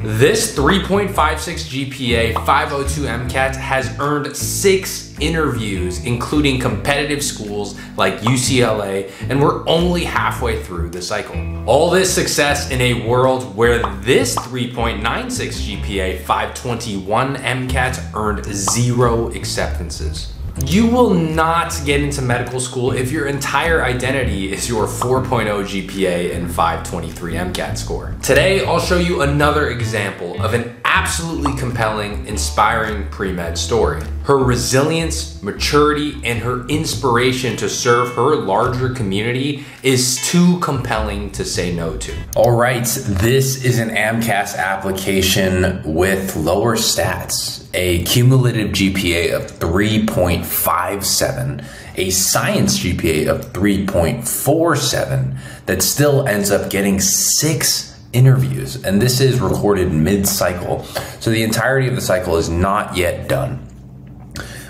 This 3.56 GPA 502 MCAT has earned 6 interviews, including competitive schools like UCLA, and we're only halfway through the cycle. All this success in a world where this 3.96 GPA 521 MCAT earned 0 acceptances. You will not get into medical school if your entire identity is your 4.0 GPA and 523 MCAT score. Today, I'll show you another example of an absolutely compelling, inspiring pre-med story. Her resilience, maturity, and her inspiration to serve her larger community is too compelling to say no to. All right, this is an AMCAS application with lower stats, a cumulative GPA of 3.57, a science GPA of 3.47 that still ends up getting 6 interviews, and this is recorded mid-cycle, so the entirety of the cycle is not yet done.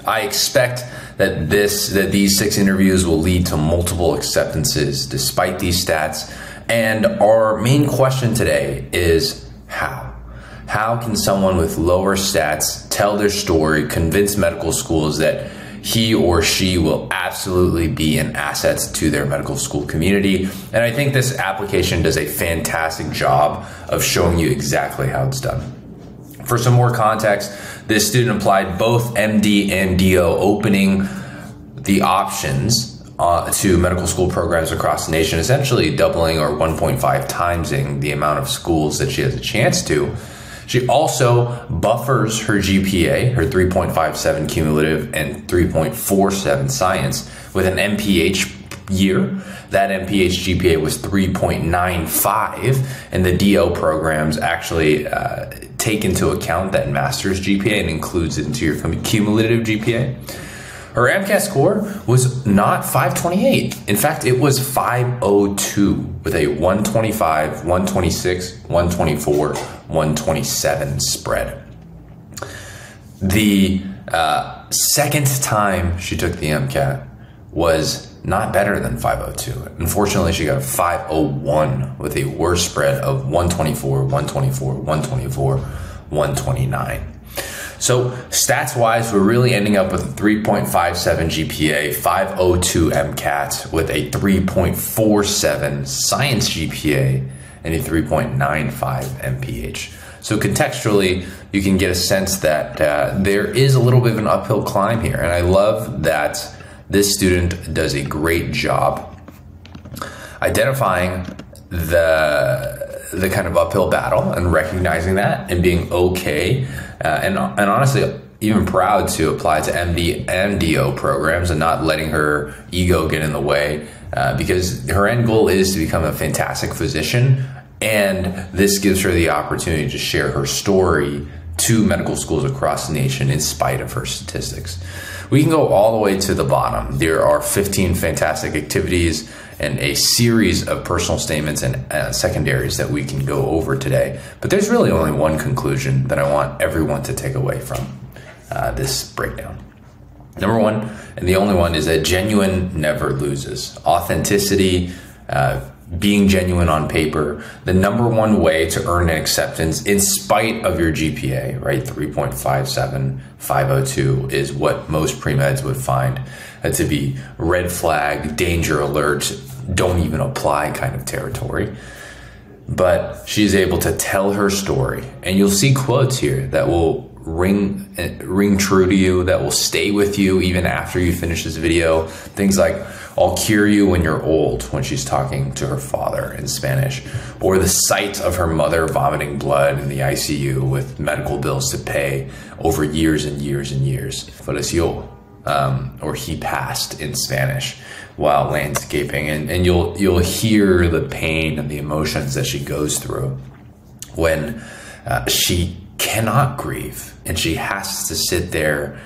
I expect that these 6 interviews will lead to multiple acceptances despite these stats, and our main question today is how? How can someone with lower stats tell their story, convince medical schools that he or she will absolutely be an asset to their medical school community? And I think this application does a fantastic job of showing you exactly how it's done. For some more context, this student applied both MD and DO, opening the options to medical school programs across the nation, essentially doubling or 1.5 timesing the amount of schools that she has a chance to. She also buffers her GPA, her 3.57 cumulative and 3.47 science, with an MPH year. That MPH GPA was 3.95, and the DO programs actually take into account that master's GPA and includes it into your cumulative GPA. Her MCAT score was not 528. In fact, it was 502 with a 125, 126, 124, 127 spread. The second time she took the MCAT was not better than 502. Unfortunately, she got a 501 with a worse spread of 124, 124, 124, 129. So stats wise, we're really ending up with a 3.57 GPA, 502 MCAT with a 3.47 science GPA and a 3.95 MPH. So contextually, you can get a sense that there is a little bit of an uphill climb here. And I love that this student does a great job identifying the kind of uphill battle and recognizing that and being okay and honestly even proud to apply to MD and DO programs and not letting her ego get in the way, because her end goal is to become a fantastic physician, and this gives her the opportunity to share her story to medical schools across the nation in spite of her statistics. We can go all the way to the bottom. There are 15 fantastic activities and a series of personal statements and secondaries that we can go over today. But there's really only one conclusion that I want everyone to take away from this breakdown. Number one, and the only one, is that genuine never loses. Authenticity, being genuine on paper, the number one way to earn an acceptance in spite of your GPA, right? 3.57, 502 is what most pre-meds would find to be red flag, danger alert, don't even apply kind of territory. But she's able to tell her story, and you'll see quotes here that will ring true to you, that will stay with you even after you finish this video. Things like, "I'll cure you when you're old," when she's talking to her father in Spanish, or the sight of her mother vomiting blood in the ICU with medical bills to pay over years and years and years. Falleció, or he passed in Spanish while landscaping, and you'll hear the pain and the emotions that she goes through when she cannot grieve and she has to sit there,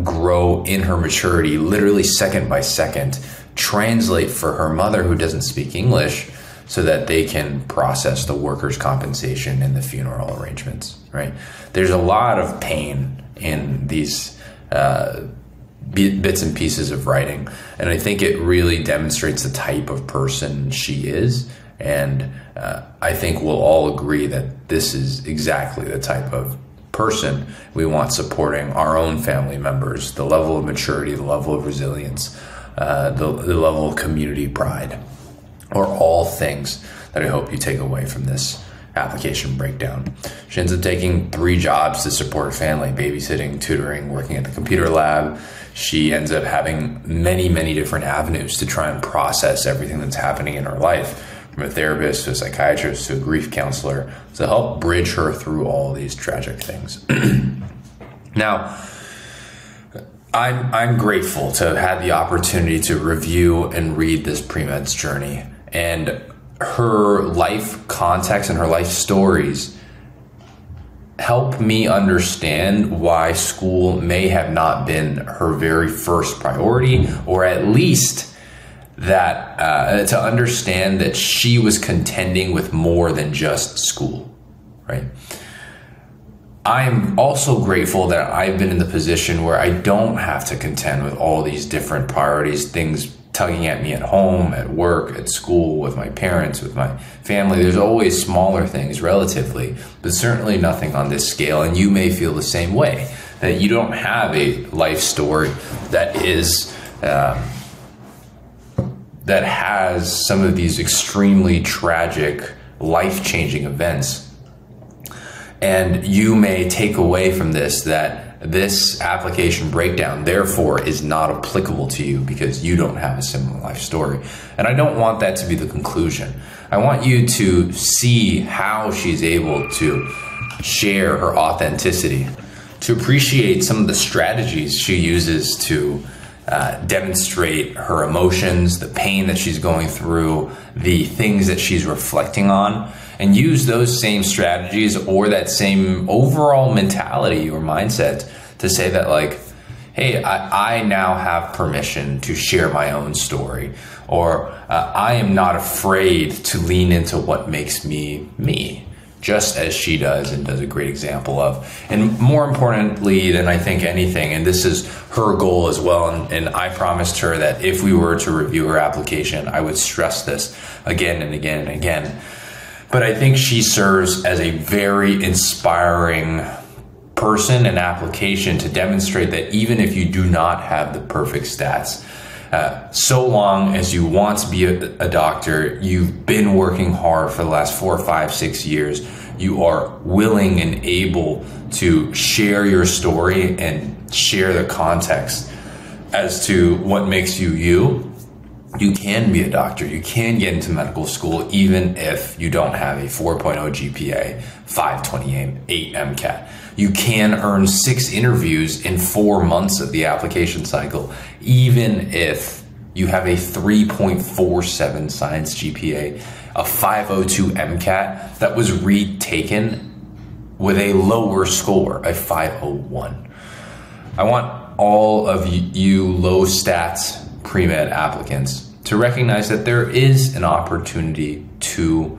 grow in her maturity, literally second by second, translate for her mother who doesn't speak English so that they can process the workers' compensation and the funeral arrangements, right? There's a lot of pain in these bits and pieces of writing, and I think it really demonstrates the type of person she is And I think we'll all agree that this is exactly the type of person we want supporting our own family members, the level of maturity, the level of resilience, the level of community pride, are all things that I hope you take away from this application breakdown. She ends up taking 3 jobs to support her family: babysitting, tutoring, working at the computer lab. She ends up having many, many different avenues to try and process everything that's happening in her life, from a therapist to a psychiatrist to a grief counselor, to help bridge her through all these tragic things. Now, I'm grateful to have had the opportunity to review and read this pre-med's journey, and her life context and her life stories help me understand why school may have not been her very first priority, or at least that to understand that she was contending with more than just school, right? I'm also grateful that I've been in the position where I don't have to contend with all these different priorities, things tugging at me at home, at work, at school, with my parents, with my family. There's always smaller things relatively, but certainly nothing on this scale. And you may feel the same way, that you don't have a life story that is that has some of these extremely tragic, life-changing events. And you may take away from this that this application breakdown, therefore, is not applicable to you because you don't have a similar life story. And I don't want that to be the conclusion. I want you to see how she's able to share her authenticity, to appreciate some of the strategies she uses to demonstrate her emotions, the pain that she's going through, the things that she's reflecting on, and use those same strategies or that same overall mentality or mindset to say that, like, hey, I now have permission to share my own story, or I am not afraid to lean into what makes me me, just as she does and does a great example of. And more importantly than I think anything, and this is her goal as well, and I promised her that if we were to review her application, I would stress this again and again and again. But I think she serves as a very inspiring person and application to demonstrate that even if you do not have the perfect stats, so long as you want to be a doctor, you've been working hard for the last 4, 5, 6 years, you are willing and able to share your story and share the context as to what makes you you, you can be a doctor. You can get into medical school even if you don't have a 4.0 GPA, 528 MCAT. You can earn 6 interviews in 4 months of the application cycle, even if you have a 3.47 science GPA, a 502 MCAT that was retaken with a lower score, a 501. I want all of you low stats pre-med applicants to recognize that there is an opportunity to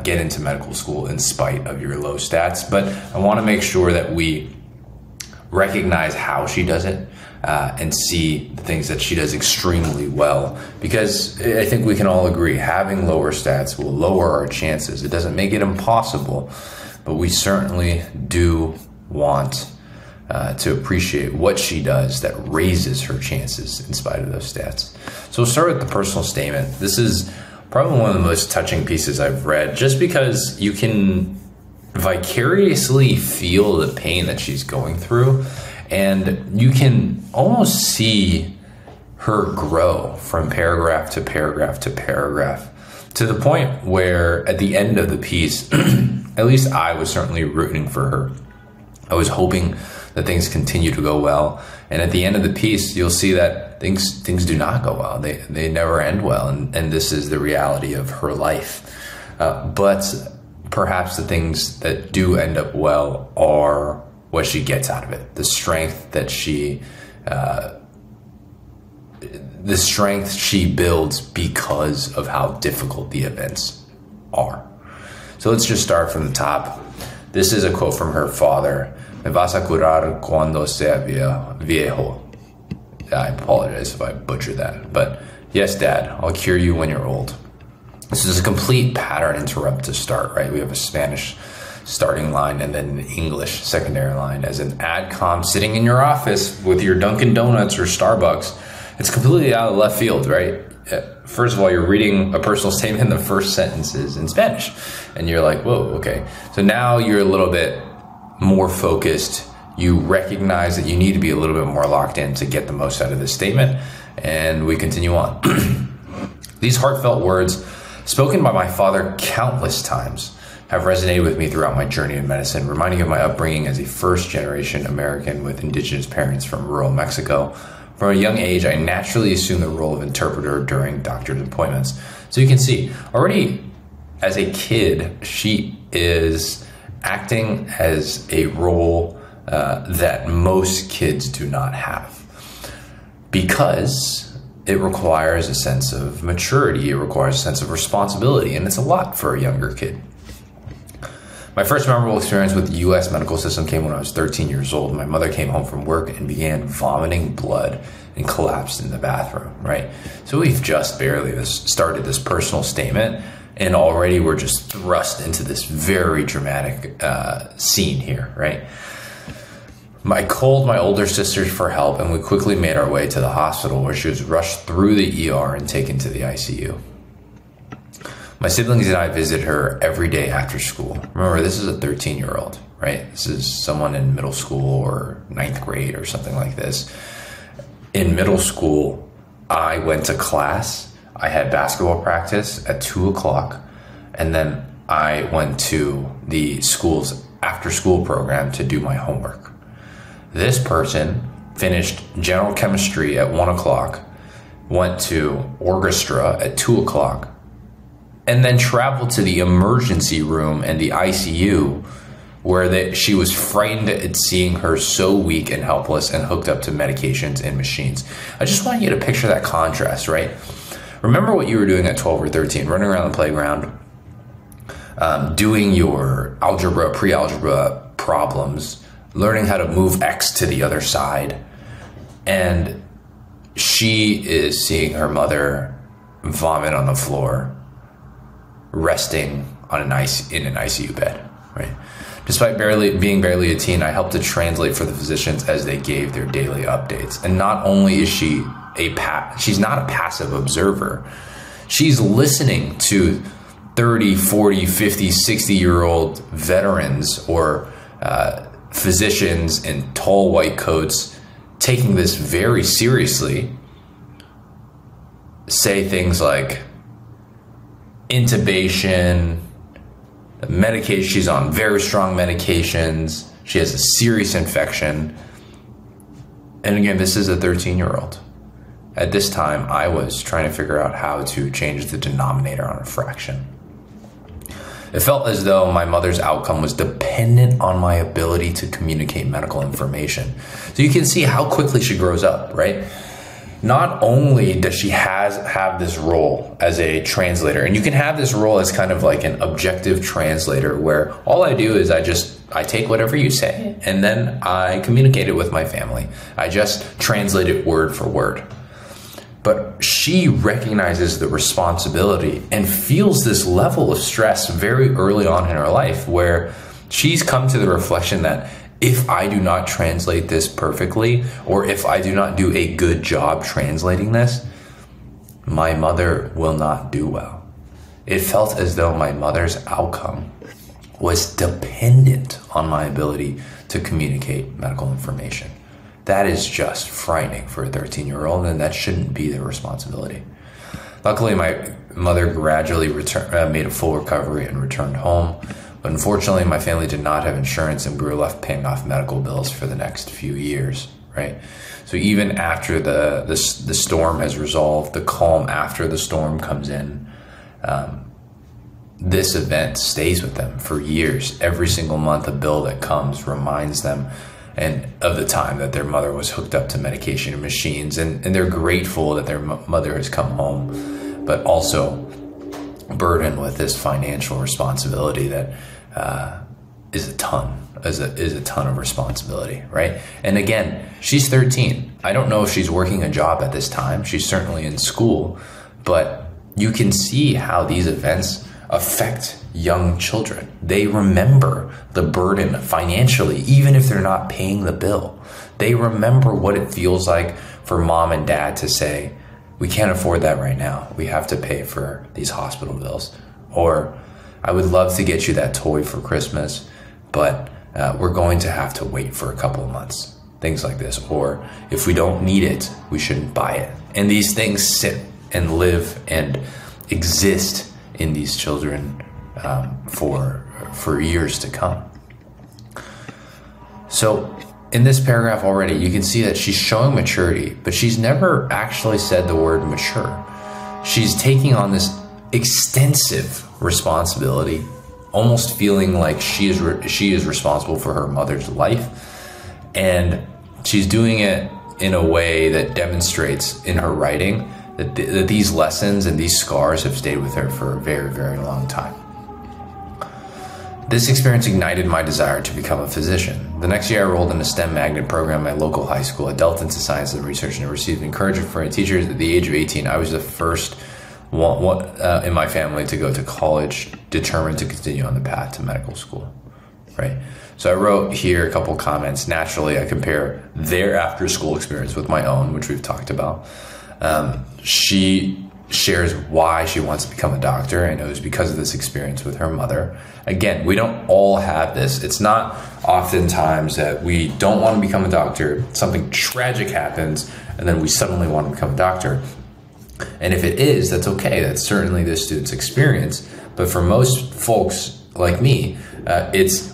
get into medical school in spite of your low stats, but I want to make sure that we recognize how she does it and see the things that she does extremely well, because I think we can all agree having lower stats will lower our chances. It doesn't make it impossible, but we certainly do want to appreciate what she does that raises her chances in spite of those stats. So we'll start with the personal statement. This is probably one of the most touching pieces I've read, just because you can vicariously feel the pain that she's going through, and you can almost see her grow from paragraph to paragraph to paragraph, to the point where at the end of the piece, at least I was certainly rooting for her. I was hoping that things continue to go well. And at the end of the piece, you'll see that things do not go well. They never end well. And this is the reality of her life. But perhaps the things that do end up well are what she gets out of it. The strength that she builds because of how difficult the events are. So let's just start from the top. This is a quote from her father. Me vas a curar cuando sea viejo. I apologize if I butchered that. But yes, Dad, I'll cure you when you're old. This is a complete pattern interrupt to start, right? We have a Spanish starting line and then an English secondary line as an AdCom sitting in your office with your Dunkin' Donuts or Starbucks. It's completely out of left field, right? First of all, you're reading a personal statement, the first sentence is in Spanish. And you're like, whoa, okay. So now you're a little bit more focused. You recognize that you need to be a little bit more locked in to get the most out of this statement. And we continue on. These heartfelt words, spoken by my father countless times, have resonated with me throughout my journey in medicine, reminding me of my upbringing as a first-generation American with indigenous parents from rural Mexico. From a young age, I naturally assumed the role of interpreter during doctor's appointments. So you can see, already as a kid, she is acting as a role that most kids do not have, because it requires a sense of maturity, it requires a sense of responsibility, and it's a lot for a younger kid. My first memorable experience with the U.S. medical system came when I was 13 years old. My mother came home from work and began vomiting blood and collapsed in the bathroom, right? So we've just barely started this personal statement, and already we're just thrust into this very dramatic scene here, right? I called my older sisters for help, and we quickly made our way to the hospital, where she was rushed through the ER and taken to the ICU. My siblings and I visit her every day after school. Remember, this is a 13-year-old, right? This is someone in middle school or 9th grade or something like this. In middle school, I went to class. I had basketball practice at 2 o'clock, and then I went to the school's after-school program to do my homework. This person finished general chemistry at 1 o'clock, went to orchestra at 2 o'clock, and then traveled to the emergency room and the ICU, where she was frightened at seeing her so weak and helpless and hooked up to medications and machines. I just want you to picture that contrast, right? Remember what you were doing at 12 or 13, running around the playground, doing your algebra, pre-algebra problems, learning how to move X to the other side. And she is seeing her mother vomit on the floor, resting on in an ICU bed, right? Despite being barely a teen, I helped to translate for the physicians as they gave their daily updates. And not only is she's not a passive observer, she's listening to 30, 40, 50, 60-year-old veterans or physicians in tall white coats taking this very seriously say things like intubation, medication, she's on very strong medications, she has a serious infection. And again, this is a 13-year-old. At this time, I was trying to figure out how to change the denominator on a fraction. It felt as though my mother's outcome was dependent on my ability to communicate medical information. So you can see how quickly she grows up, right? Not only does she have this role as a translator, and you can have this role as kind of like an objective translator, where all I do is I take whatever you say and then I communicate it with my family. I just translate it word for word. But she recognizes the responsibility and feels this level of stress very early on in her life, where she's come to the reflection that if I do not translate this perfectly, or if I do not do a good job translating this, my mother will not do well. It felt as though my mother's outcome was dependent on my ability to communicate medical information. That is just frightening for a 13-year-old, and that shouldn't be their responsibility. Luckily, my mother gradually made a full recovery and returned home. But unfortunately, my family did not have insurance, and we were left paying off medical bills for the next few years, right? So even after the storm has resolved, the calm after the storm comes in, this event stays with them for years. Every single month, a bill that comes reminds them and of the time that their mother was hooked up to medication and machines, and they're grateful that their mother has come home, but also burdened with this financial responsibility that is a ton of responsibility, right? And again, she's 13. I don't know if she's working a job at this time. She's certainly in school, but you can see how these events affect young children. They remember the burden financially, even if they're not paying the bill. They remember what it feels like for mom and dad to say, we can't afford that right now. We have to pay for these hospital bills. Or, I would love to get you that toy for Christmas, but we're going to have to wait for a couple of months. Things like this. Or, if we don't need it, we shouldn't buy it. And these things sit and live and exist in these children for years to come. So in this paragraph already, you can see that she's showing maturity, but she's never actually said the word mature. She's taking on this extensive responsibility, almost feeling like she is responsible for her mother's life, and she's doing it in a way that demonstrates in her writing that these lessons and these scars have stayed with her for a very, very long time. This experience ignited my desire to become a physician. The next year I enrolled in a STEM magnet program at my local high school. I delved into science and research and received encouragement from my teachers. At the age of 18, I was the first one in my family to go to college, determined to continue on the path to medical school, right? So I wrote here a couple comments. Naturally, I compare their after-school experience with my own, which we've talked about. She shares why she wants to become a doctor, and it was because of this experience with her mother. Again, we don't all have this. It's not oftentimes that we don't want to become a doctor, something tragic happens, and then we suddenly want to become a doctor. And if it is, that's okay. That's certainly this student's experience. But for most folks like me,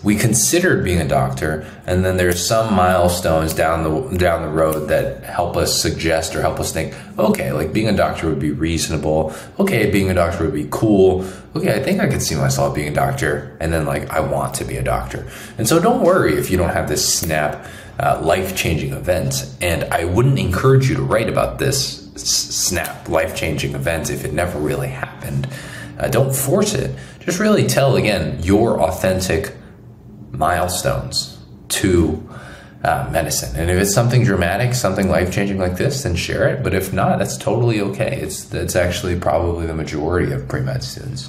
we considered being a doctor, and then there's some milestones down the road that help us suggest or help us think, okay, like being a doctor would be reasonable. Okay, being a doctor would be cool. Okay, I think I could see myself being a doctor, and then like I want to be a doctor. And so don't worry if you don't have this snap life-changing event. And I wouldn't encourage you to write about this snap life-changing event if it never really happened. Don't force it. Just really tell, again, your authentic milestones to medicine. And if it's something dramatic, something life-changing like this, then share it. But if not, that's totally okay. It's actually probably the majority of pre-med students.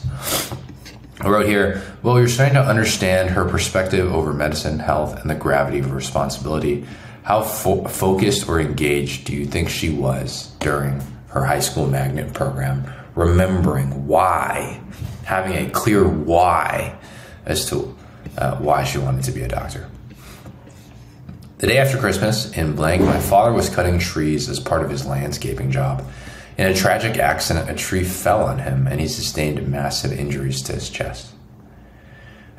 I wrote here, well, you're starting to understand her perspective over medicine, health, and the gravity of responsibility. How focused or engaged do you think she was during her high school magnet program? Remembering why, having a clear why as to why she wanted to be a doctor. The day after Christmas in blank, my father was cutting trees as part of his landscaping job. In a tragic accident, a tree fell on him and he sustained massive injuries to his chest.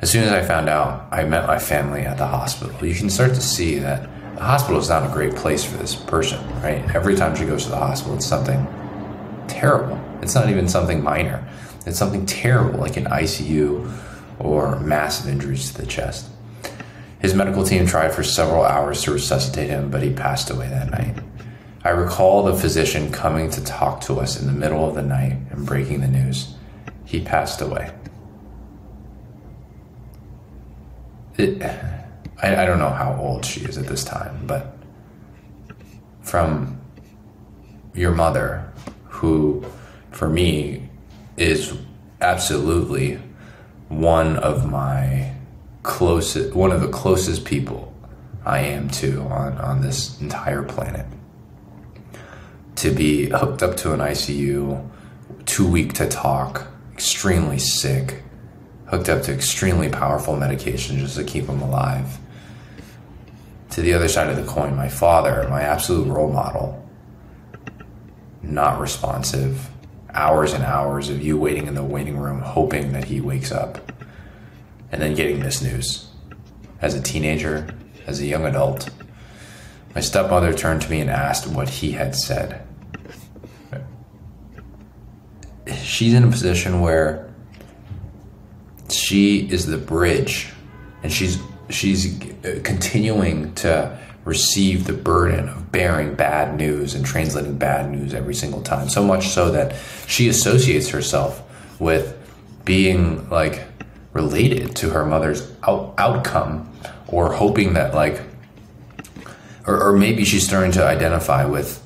As soon as I found out, I met my family at the hospital. You can start to see that the hospital is not a great place for this person, right? Every time she goes to the hospital, it's something terrible. It's not even something minor. It's something terrible, like an ICU or massive injuries to the chest. His medical team tried for several hours to resuscitate him, but he passed away that night. I recall the physician coming to talk to us in the middle of the night and breaking the news. He passed away. I don't know how old she is at this time, but from your mother, who for me is absolutely one of the closest people I am to on this entire planet. To be hooked up to an ICU, too weak to talk, extremely sick, hooked up to extremely powerful medication just to keep him alive. To the other side of the coin, my father, my absolute role model, not responsive, hours and hours of you waiting in the waiting room hoping that he wakes up, and then getting this news. As a teenager, as a young adult, my stepmother turned to me and asked what he had said. She's in a position where she is the bridge, and she's continuing to receive the burden of bearing bad news and translating bad news every single time. So much so that she associates herself with being like related to her mother's outcome, or hoping that like, or maybe she's starting to identify with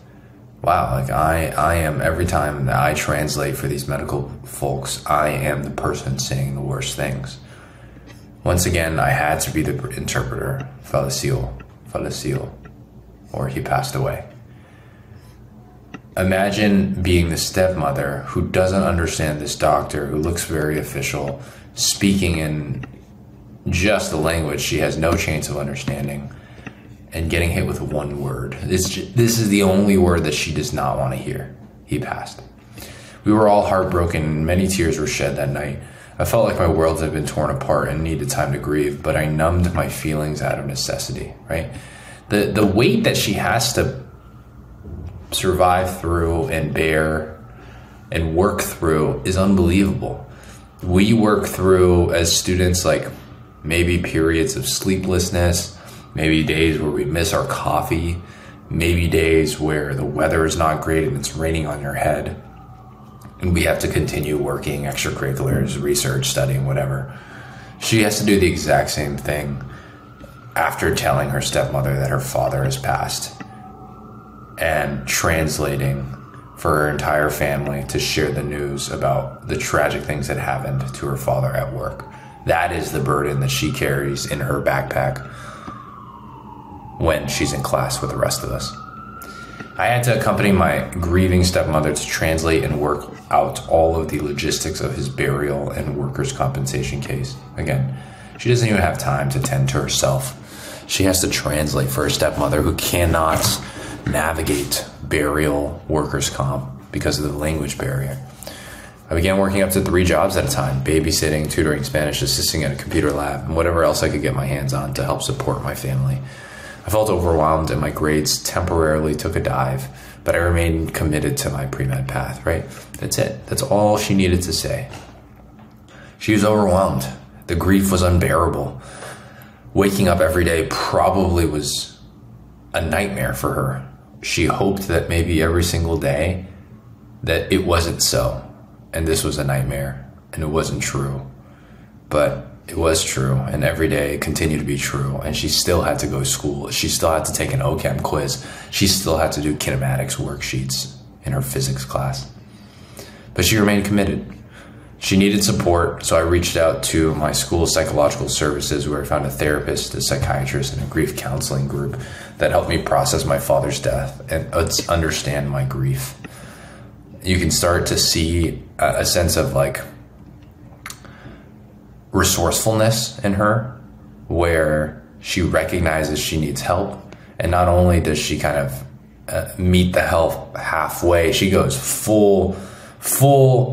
wow, like I am, every time that I translate for these medical folks, I am the person saying the worst things. Once again, I had to be the interpreter. Falleció, or he passed away. Imagine being the stepmother who doesn't understand this doctor, who looks very official, speaking in just the language she has no chance of understanding, and getting hit with one word. This is the only word that she does not want to hear. He passed. We were all heartbroken. Many tears were shed that night. I felt like my world had been torn apart and needed time to grieve, but I numbed my feelings out of necessity, right? The weight that she has to survive through and bear and work through is unbelievable. We work through, as students, like maybe periods of sleeplessness, maybe days where we miss our coffee, maybe days where the weather is not great and it's raining on your head, and we have to continue working, extracurriculars, research, studying, whatever. She has to do the exact same thing after telling her stepmother that her father has passed, and translating for her entire family to share the news about the tragic things that happened to her father at work. That is the burden that she carries in her backpack when she's in class with the rest of us. I had to accompany my grieving stepmother to translate and work out all of the logistics of his burial and workers' compensation case. Again, she doesn't even have time to tend to herself. She has to translate for her stepmother, who cannot navigate burial, workers' comp because of the language barrier. I began working up to 3 jobs at a time: babysitting, tutoring Spanish, assisting at a computer lab, and whatever else I could get my hands on to help support my family. I felt overwhelmed and my grades temporarily took a dive, but I remained committed to my pre-med path, right? That's it. That's all she needed to say. She was overwhelmed. The grief was unbearable. Waking up every day probably was a nightmare for her. She hoped that maybe every single day that it wasn't so, and this was a nightmare, and it wasn't true. But it was true, and every day it continued to be true, and she still had to go to school. She still had to take an OChem quiz. She still had to do kinematics worksheets in her physics class. But she remained committed. She needed support, so I reached out to my school's psychological services, where I found a therapist, a psychiatrist, and a grief counseling group that helped me process my father's death and understand my grief. You can start to see a sense of like resourcefulness in her, where she recognizes she needs help, and not only does she kind of meet the help halfway, she goes full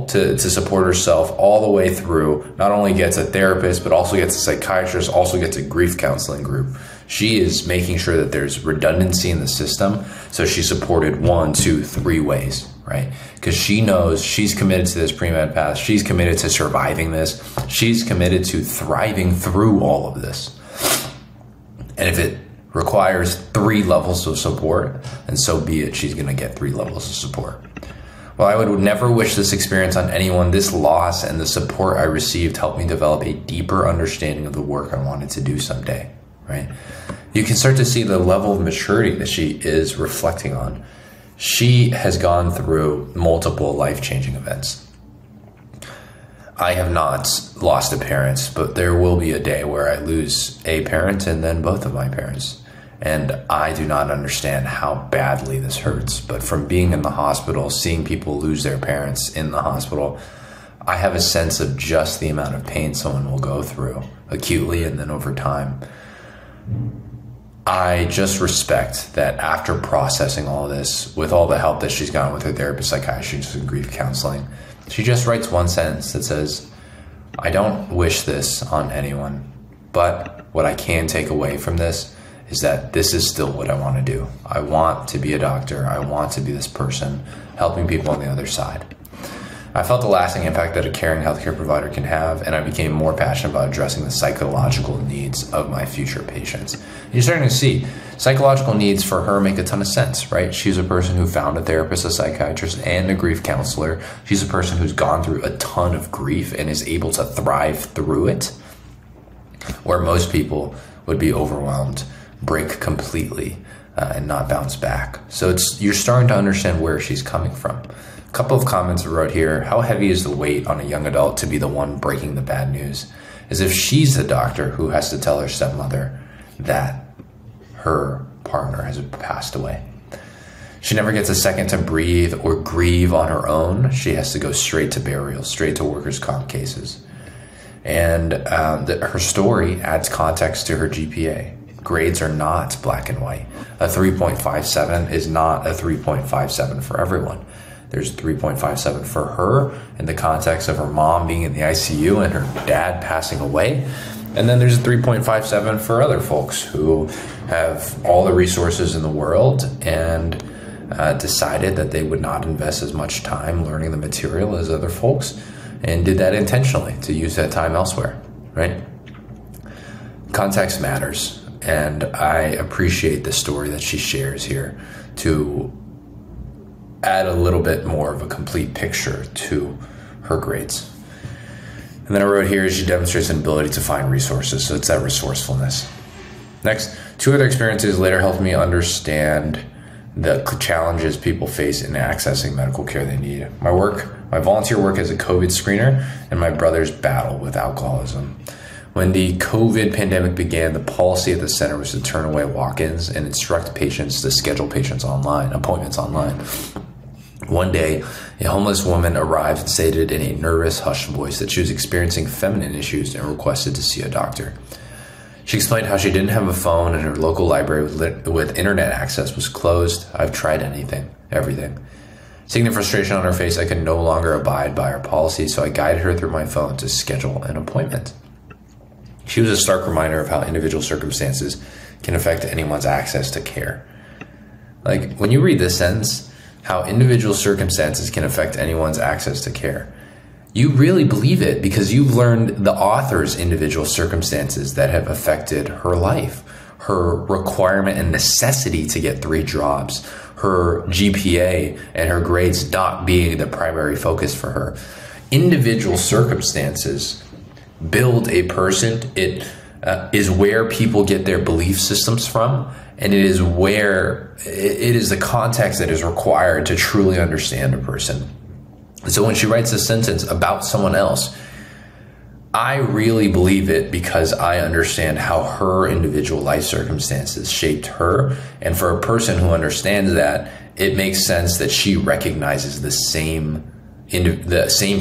to support herself all the way through. Not only gets a therapist, but also gets a psychiatrist, also gets a grief counseling group. She is making sure that there's redundancy in the system, so she's supported 1, 2, 3 ways, right? Because she knows she's committed to this pre-med path. She's committed to surviving this. She's committed to thriving through all of this. And if it requires 3 levels of support, then so be it. She's going to get 3 levels of support. While I would never wish this experience on anyone, this loss and the support I received helped me develop a deeper understanding of the work I wanted to do someday, right? You can start to see the level of maturity that she is reflecting on. She has gone through multiple life-changing events. I have not lost a parent, but there will be a day where I lose a parent and then both of my parents. And I do not understand how badly this hurts. But from being in the hospital, seeing people lose their parents in the hospital, I have a sense of just the amount of pain someone will go through acutely and then over time. I just respect that after processing all this, with all the help that she's gotten with her therapist, psychiatrist, and grief counseling, she just writes one sentence that says, "I don't wish this on anyone, but what I can take away from this is that this is still what I want to do. I want to be a doctor. I want to be this person helping people on the other side." I felt the lasting impact that a caring healthcare provider can have, and I became more passionate about addressing the psychological needs of my future patients. And you're starting to see psychological needs for her make a ton of sense, right? She's a person who found a therapist, a psychiatrist, and a grief counselor. She's a person who's gone through a ton of grief and is able to thrive through it, where most people would be overwhelmed, break completely, and not bounce back. So you're starting to understand where she's coming from. A couple of comments I wrote here. How heavy is the weight on a young adult to be the one breaking the bad news? As if she's the doctor who has to tell her stepmother that her partner has passed away. She never gets a second to breathe or grieve on her own. She has to go straight to burial, straight to workers' comp cases. And her story adds context to her GPA. Grades are not black and white. A 3.57 is not a 3.57 for everyone. There's 3.57 for her in the context of her mom being in the ICU and her dad passing away. And then there's a 3.57 for other folks who have all the resources in the world and decided that they would not invest as much time learning the material as other folks, and did that intentionally to use that time elsewhere, right? Context matters. And I appreciate the story that she shares here to add a little bit more of a complete picture to her grades. And then I wrote here, she demonstrates an ability to find resources. So it's that resourcefulness. Next, 2 other experiences later helped me understand the challenges people face in accessing medical care they need. My volunteer work as a COVID screener, and my brother's battle with alcoholism. When the COVID pandemic began, the policy at the center was to turn away walk-ins and instruct patients to schedule appointments online. One day, a homeless woman arrived and stated in a nervous, hushed voice that she was experiencing feminine issues and requested to see a doctor. She explained how she didn't have a phone and her local library with internet access was closed. I've tried everything. Seeing the frustration on her face, I could no longer abide by our policy, so I guided her through my phone to schedule an appointment. She was a stark reminder of how individual circumstances can affect anyone's access to care. Like, when you read this sentence, how individual circumstances can affect anyone's access to care, you really believe it because you've learned the author's individual circumstances that have affected her life, her requirement and necessity to get 3 jobs, her GPA and her grades not being the primary focus for her. Individual circumstances build a person. It is where people get their belief systems from, and it is the context that is required to truly understand a person. So when she writes a sentence about someone else, I really believe it because I understand how her individual life circumstances shaped her. And for a person who understands that, it makes sense that she recognizes the same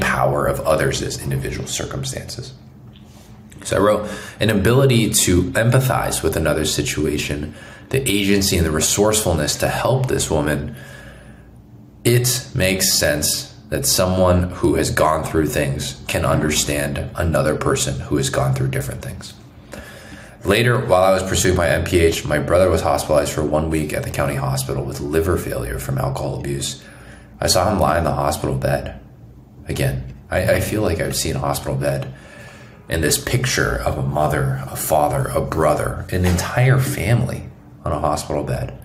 power of others as individual circumstances. So I wrote, an ability to empathize with another's situation, the agency and the resourcefulness to help this woman. It makes sense that someone who has gone through things can understand another person who has gone through different things. Later, while I was pursuing my MPH, my brother was hospitalized for 1 week at the county hospital with liver failure from alcohol abuse. I saw him lie in the hospital bed. Again, I feel like I've seen a hospital bed in this picture of a mother, a father, a brother, an entire family on a hospital bed.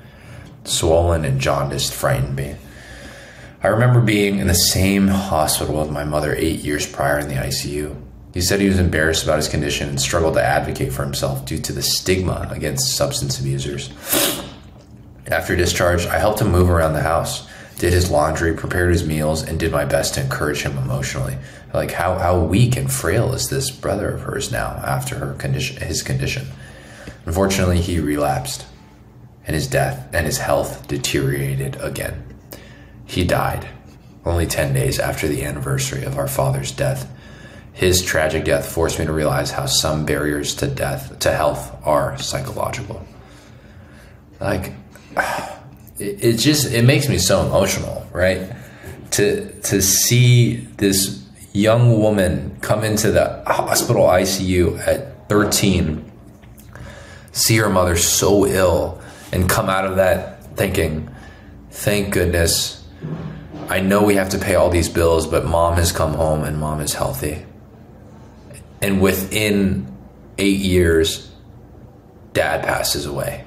Swollen and jaundiced frightened me. I remember being in the same hospital with my mother 8 years prior in the ICU. He said he was embarrassed about his condition and struggled to advocate for himself due to the stigma against substance abusers. After discharge, I helped him move around the house, did his laundry, prepared his meals, and did my best to encourage him emotionally. Like, how weak and frail is this brother of hers now after his condition? Unfortunately, he relapsed, and his health deteriorated again. He died only 10 days after the anniversary of our father's death. His tragic death forced me to realize how some barriers to health are psychological. Like, it makes me so emotional, right? To see this young woman come into the hospital ICU at 13, see her mother so ill, and come out of that thinking, thank goodness, I know we have to pay all these bills, but mom has come home and mom is healthy. And within 8 years, dad passes away.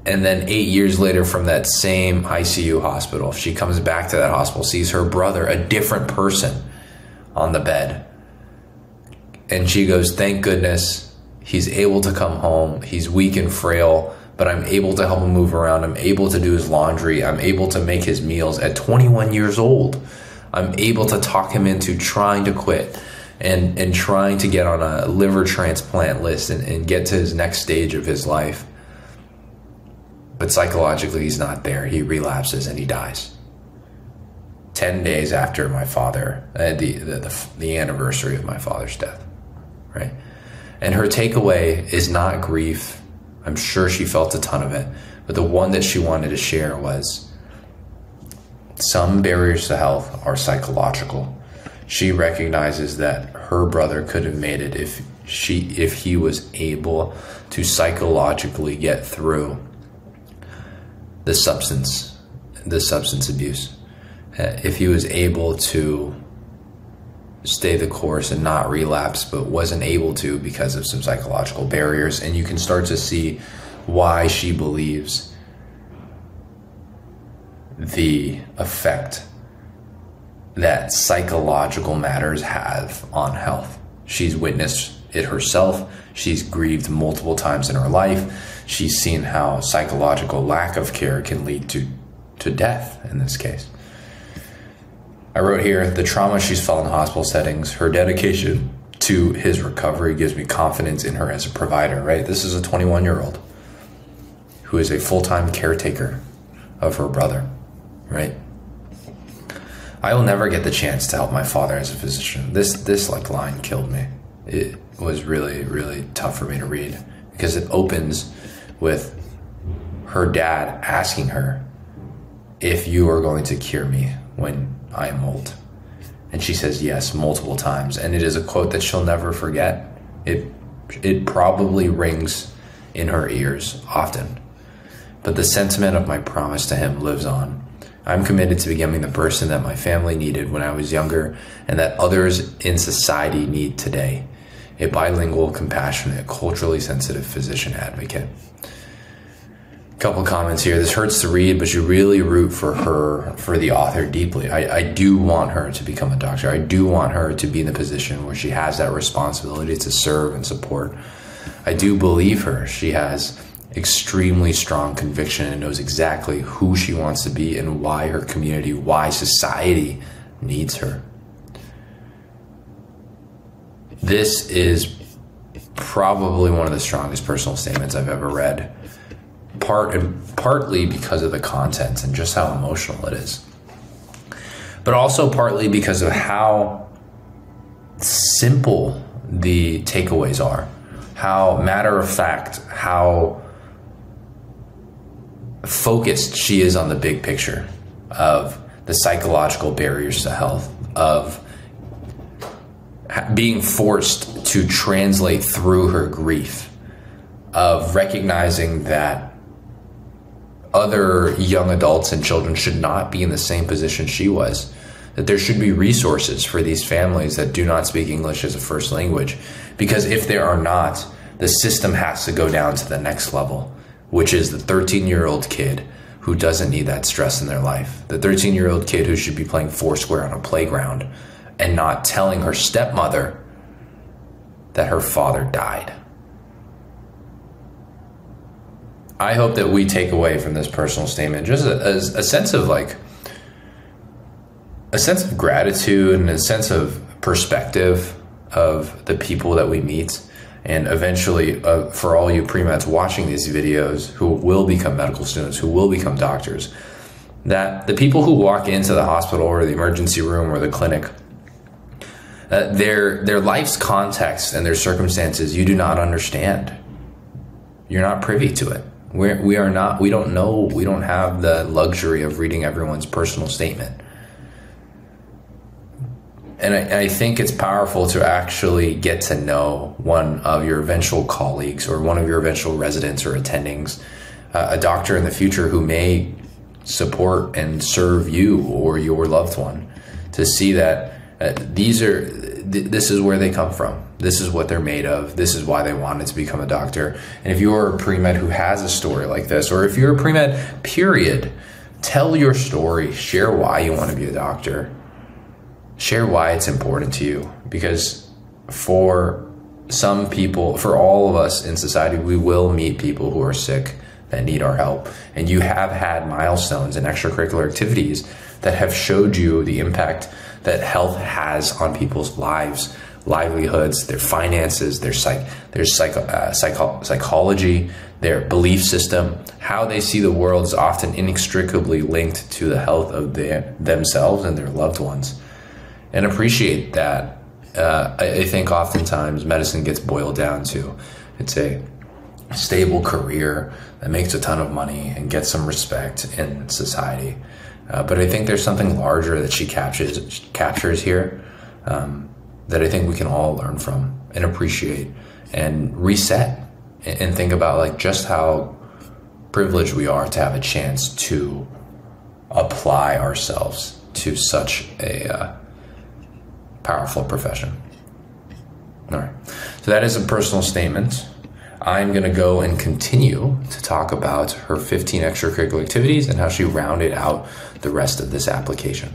And then 8 years later from that same ICU hospital, she comes back to that hospital, sees her brother, a different person, on the bed. And she goes, thank goodness he's able to come home. He's weak and frail, but I'm able to help him move around. I'm able to do his laundry. I'm able to make his meals at 21 years old. I'm able to talk him into trying to quit and trying to get on a liver transplant list and get to his next stage of his life. But psychologically, he's not there. He relapses and he dies. 10 days after my father, the anniversary of my father's death, right? And her takeaway is not grief. I'm sure she felt a ton of it, but the one that she wanted to share was some barriers to health are psychological. She recognizes that her brother could have made it if he was able to psychologically get through the substance abuse. If he was able to stay the course and not relapse, but wasn't able to because of some psychological barriers. And you can start to see why she believes the effect that psychological matters have on health. She's witnessed it herself. She's grieved multiple times in her life. She's seen how psychological lack of care can lead to death in this case. I wrote here, the trauma she's felt in hospital settings, her dedication to his recovery gives me confidence in her as a provider, right? This is a 21-year-old who is a full-time caretaker of her brother, right? I will never get the chance to help my father as a physician. This like line killed me. It was really, really tough for me to read because it opens with her dad asking her if you are going to cure me when I am old. And she says yes multiple times. And it is a quote that she'll never forget. It probably rings in her ears often. But the sentiment of my promise to him lives on. I'm committed to becoming the person that my family needed when I was younger and that others in society need today. A bilingual, compassionate, culturally sensitive physician advocate. Couple comments here. This hurts to read, but you really root for the author deeply. I do want her to become a doctor. I do want her to be in the position where she has that responsibility to serve and support. I do believe her. She has extremely strong conviction and knows exactly who she wants to be and why her community, why society needs her. This is probably one of the strongest personal statements I've ever read. Partly because of the content and just how emotional it is, but also partly because of how simple the takeaways are, how matter of fact, how focused she is on the big picture of the psychological barriers to health, of being forced to translate through her grief, of recognizing that other young adults and children should not be in the same position she was, that there should be resources for these families that do not speak English as a first language, because if there are not, the system has to go down to the next level, which is the 13-year-old kid who doesn't need that stress in their life, the 13-year-old kid who should be playing Foursquare on a playground and not telling her stepmother that her father died. I hope that we take away from this personal statement just a sense of gratitude and a sense of perspective of the people that we meet. And eventually, for all you pre-meds watching these videos who will become medical students, who will become doctors, that the people who walk into the hospital or the emergency room or the clinic, their life's context and their circumstances, you do not understand. You're not privy to it. We don't know, we don't have the luxury of reading everyone's personal statement. And I think it's powerful to actually get to know one of your eventual colleagues or one of your eventual residents or attendings, a doctor in the future who may support and serve you or your loved one, to see that this is where they come from. This is what they're made of. This is why they wanted to become a doctor. And if you're a pre-med who has a story like this, or if you're a pre-med, period, tell your story. Share why you want to be a doctor. Share why it's important to you. Because for some people, for all of us in society, we will meet people who are sick that need our help. And you have had milestones and extracurricular activities that have showed you the impact that health has on people's lives, livelihoods, their finances, their psychology, their belief system. How they see the world is often inextricably linked to the health of themselves and their loved ones. And appreciate that. I think oftentimes medicine gets boiled down to, it's a stable career that makes a ton of money and gets some respect in society. But I think there's something larger that she captures here that I think we can all learn from and appreciate and reset and think about, like, just how privileged we are to have a chance to apply ourselves to such a powerful profession. All right, so that is a personal statement. I'm going to go and continue to talk about her 15 extracurricular activities and how she rounded out the rest of this application.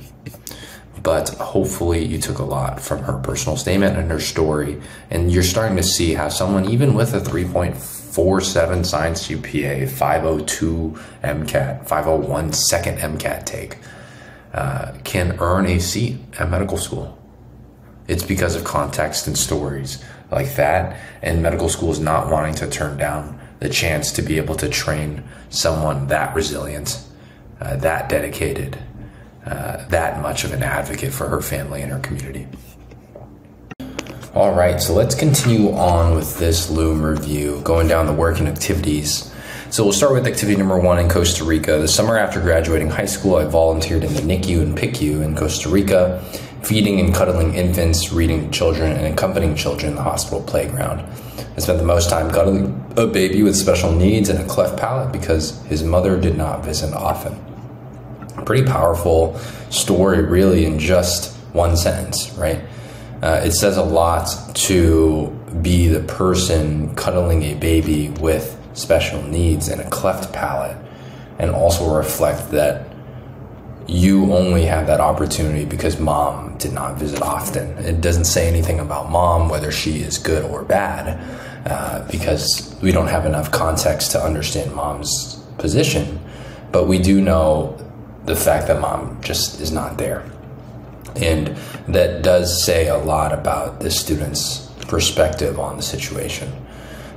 But hopefully you took a lot from her personal statement and her story, and you're starting to see how someone, even with a 3.47 science GPA, 502 MCAT, 501 second MCAT take, can earn a seat at medical school. It's because of context and stories like that, and medical school is not wanting to turn down the chance to be able to train someone that resilient, that dedicated, that much of an advocate for her family and her community. All right, so let's continue on with this Loom review, going down the work and activities. So we'll start with activity number 1 in Costa Rica. The summer after graduating high school, I volunteered in the NICU and PICU in Costa Rica, feeding and cuddling infants, reading to children, and accompanying children in the hospital playground. I spent the most time cuddling a baby with special needs and a cleft palate because his mother did not visit often. A pretty powerful story, really, in just one sentence, right? It says a lot to be the person cuddling a baby with special needs and a cleft palate, and also reflect that you only have that opportunity because mom did not visit often. It doesn't say anything about mom, whether she is good or bad, because we don't have enough context to understand mom's position. But we do know the fact that mom just is not there. And that does say a lot about this student's perspective on the situation.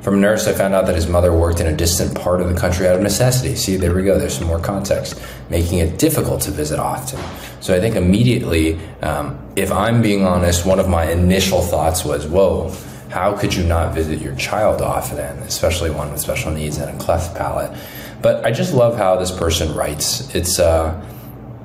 From a nurse, I found out that his mother worked in a distant part of the country out of necessity. See, there we go. There's some more context, making it difficult to visit often. So I think immediately, if I'm being honest, one of my initial thoughts was, whoa, how could you not visit your child often, especially one with special needs and a cleft palate? But I just love how this person writes. It's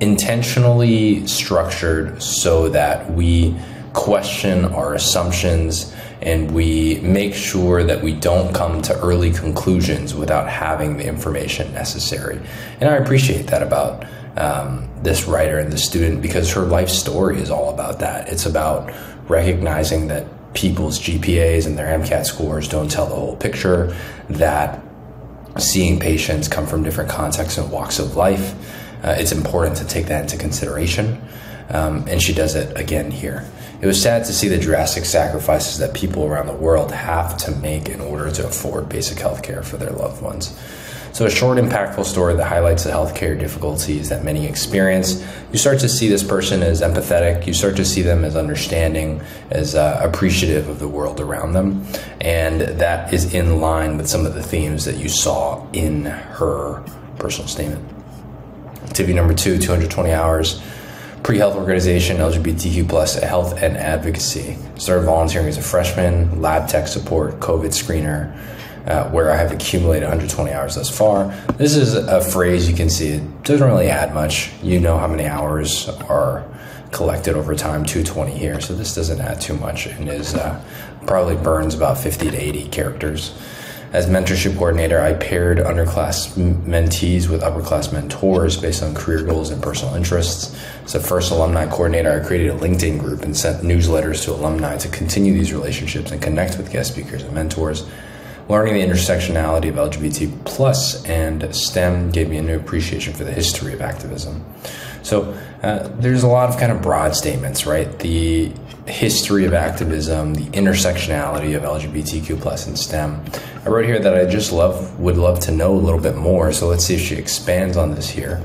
intentionally structured so that we question our assumptions and we make sure that we don't come to early conclusions without having the information necessary. And I appreciate that about this writer and this student, because her life story is all about that. It's about recognizing that people's GPAs and their MCAT scores don't tell the whole picture, that seeing patients come from different contexts and walks of life, it's important to take that into consideration. And she does it again here. It was sad to see the drastic sacrifices that people around the world have to make in order to afford basic health care for their loved ones. So a short, impactful story that highlights the healthcare difficulties that many experience. You start to see this person as empathetic. You start to see them as understanding, as appreciative of the world around them. And that is in line with some of the themes that you saw in her personal statement. Activity number 2, 220 hours. Pre-health organization, LGBTQ plus health and advocacy. Started volunteering as a freshman, lab tech support, COVID screener, where I have accumulated 120 hours thus far. This is a phrase you can see. It doesn't really add much. You know how many hours are collected over time, 220 here. So this doesn't add too much and is probably burns about 50 to 80 characters. As mentorship coordinator, I paired underclass mentees with upperclass mentors based on career goals and personal interests. As a first alumni coordinator, I created a LinkedIn group and sent newsletters to alumni to continue these relationships and connect with guest speakers and mentors. Learning the intersectionality of LGBT plus and STEM gave me a new appreciation for the history of activism. So there's a lot of kind of broad statements, right? The history of activism, the intersectionality of LGBTQ plus and STEM. I wrote here that I just would love to know a little bit more. So let's see if she expands on this here.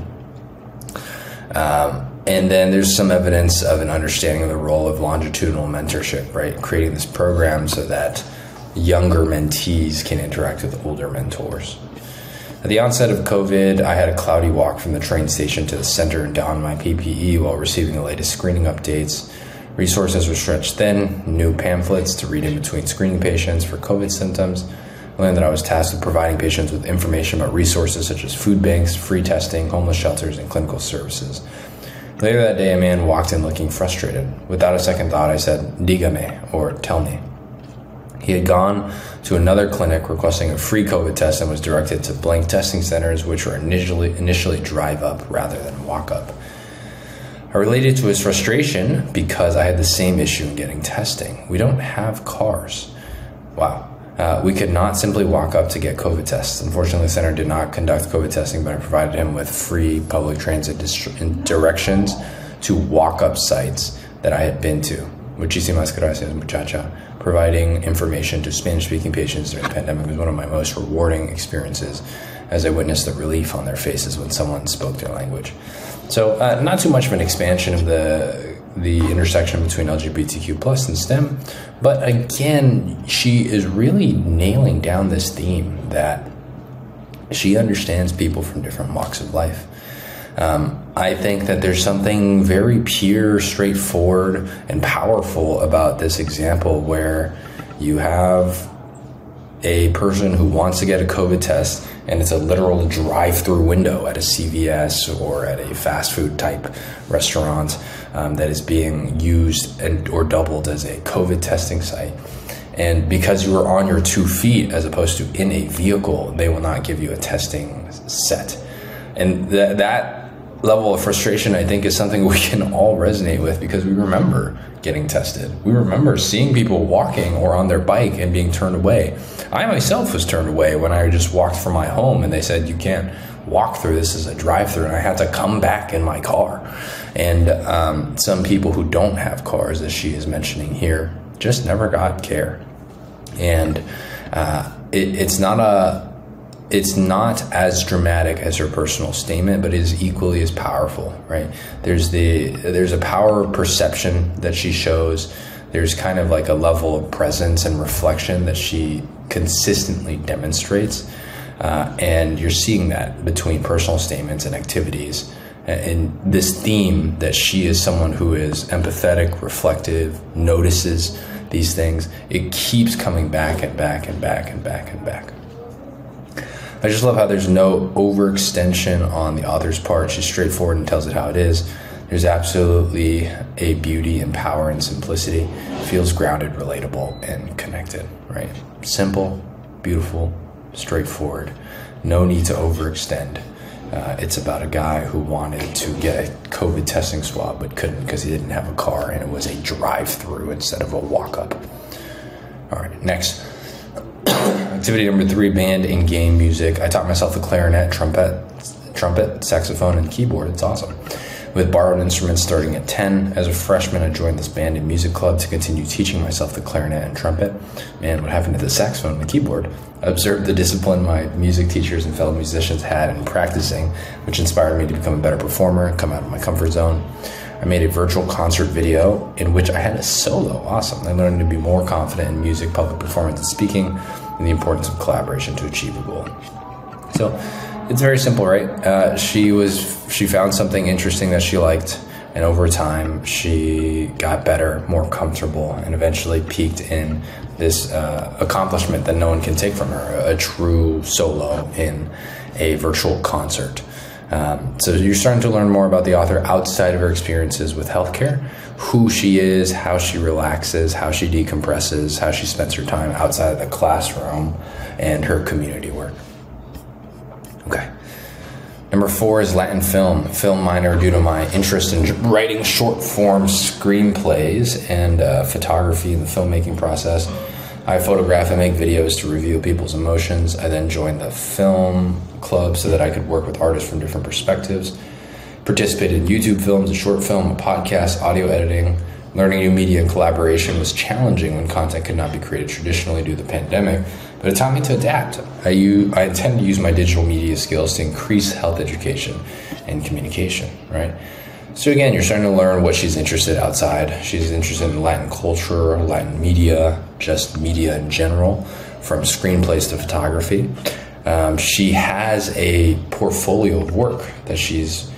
And then there's some evidence of an understanding of the role of longitudinal mentorship, right? Creating this program so that younger mentees can interact with older mentors. At the onset of COVID, I had a cloudy walk from the train station to the center and don my PPE while receiving the latest screening updates. Resources were stretched thin, new pamphlets to read in between screening patients for COVID symptoms. I learned that I was tasked with providing patients with information about resources such as food banks, free testing, homeless shelters, and clinical services. Later that day, a man walked in looking frustrated. Without a second thought, I said, "Dígame," or "Tell me." He had gone to another clinic requesting a free COVID test and was directed to blank testing centers, which were initially drive up rather than walk up. I related to his frustration because I had the same issue in getting testing. We don't have cars. Wow. We could not simply walk up to get COVID tests. Unfortunately, the center did not conduct COVID testing, but I provided him with free public transit directions to walk-up sites that I had been to. Muchísimas gracias, muchacha. Providing information to Spanish-speaking patients during the pandemic was one of my most rewarding experiences, as I witnessed the relief on their faces when someone spoke their language. So not too much of an expansion of the intersection between LGBTQ plus and STEM, but again, she is really nailing down this theme that she understands people from different walks of life. I think that there's something very pure, straightforward, and powerful about this example where you have a person who wants to get a COVID test and it's a literal drive-through window at a CVS or at a fast food type restaurant that is being used or doubled as a COVID testing site. And because you are on your 2 feet as opposed to in a vehicle, they will not give you a testing set. And that level of frustration, I think, is something we can all resonate with because we remember getting tested. We remember seeing people walking or on their bike and being turned away. I myself was turned away when I just walked from my home and they said, "You can't walk through, this is a drive-through," and I had to come back in my car. And some people who don't have cars, as she is mentioning here, just never got care. And it's not as dramatic as her personal statement, but it is equally as powerful, right? There's a power of perception that she shows. There's kind of like a level of presence and reflection that she consistently demonstrates. And you're seeing that between personal statements and activities. And this theme that she is someone who is empathetic, reflective, notices these things, it keeps coming back and back and back and back and back. I just love how there's no overextension on the author's part. She's straightforward and tells it how it is. There's absolutely a beauty and power and simplicity. It feels grounded, relatable, and connected, right? Simple, beautiful, straightforward. No need to overextend. It's about a guy who wanted to get a COVID testing swab but couldn't because he didn't have a car and it was a drive-through instead of a walk-up. All right, next. Activity number 3, band and game music. I taught myself the clarinet, trumpet, saxophone, and keyboard. It's awesome. With borrowed instruments starting at 10. As a freshman, I joined this band and music club to continue teaching myself the clarinet and trumpet. Man, what happened to the saxophone and the keyboard? I observed the discipline my music teachers and fellow musicians had in practicing, which inspired me to become a better performer, come out of my comfort zone. I made a virtual concert video in which I had a solo. Awesome. I learned to be more confident in music, public performance, and speaking, and the importance of collaboration to achieve a goal. So it's very simple, right? She found something interesting that she liked, and over time she got better, more comfortable, and eventually peaked in this accomplishment that no one can take from her, a true solo in a virtual concert. So you're starting to learn more about the author outside of her experiences with healthcare, who she is, how she relaxes, how she decompresses, how she spends her time outside of the classroom, and her community work. Okay. Number 4 is Latin film minor due to my interest in writing short form screenplays and photography in the filmmaking process. I photograph and make videos to reveal people's emotions. I then joined the film club so that I could work with artists from different perspectives. Participated in YouTube films, a short film, a podcast, audio editing. Learning new media and collaboration was challenging when content could not be created traditionally due to the pandemic, but it taught me to adapt. I intend to use my digital media skills to increase health education and communication, right? So again, you're starting to learn what she's interested outside. She's interested in Latin culture, Latin media, just media in general, from screenplays to photography. She has a portfolio of work that she's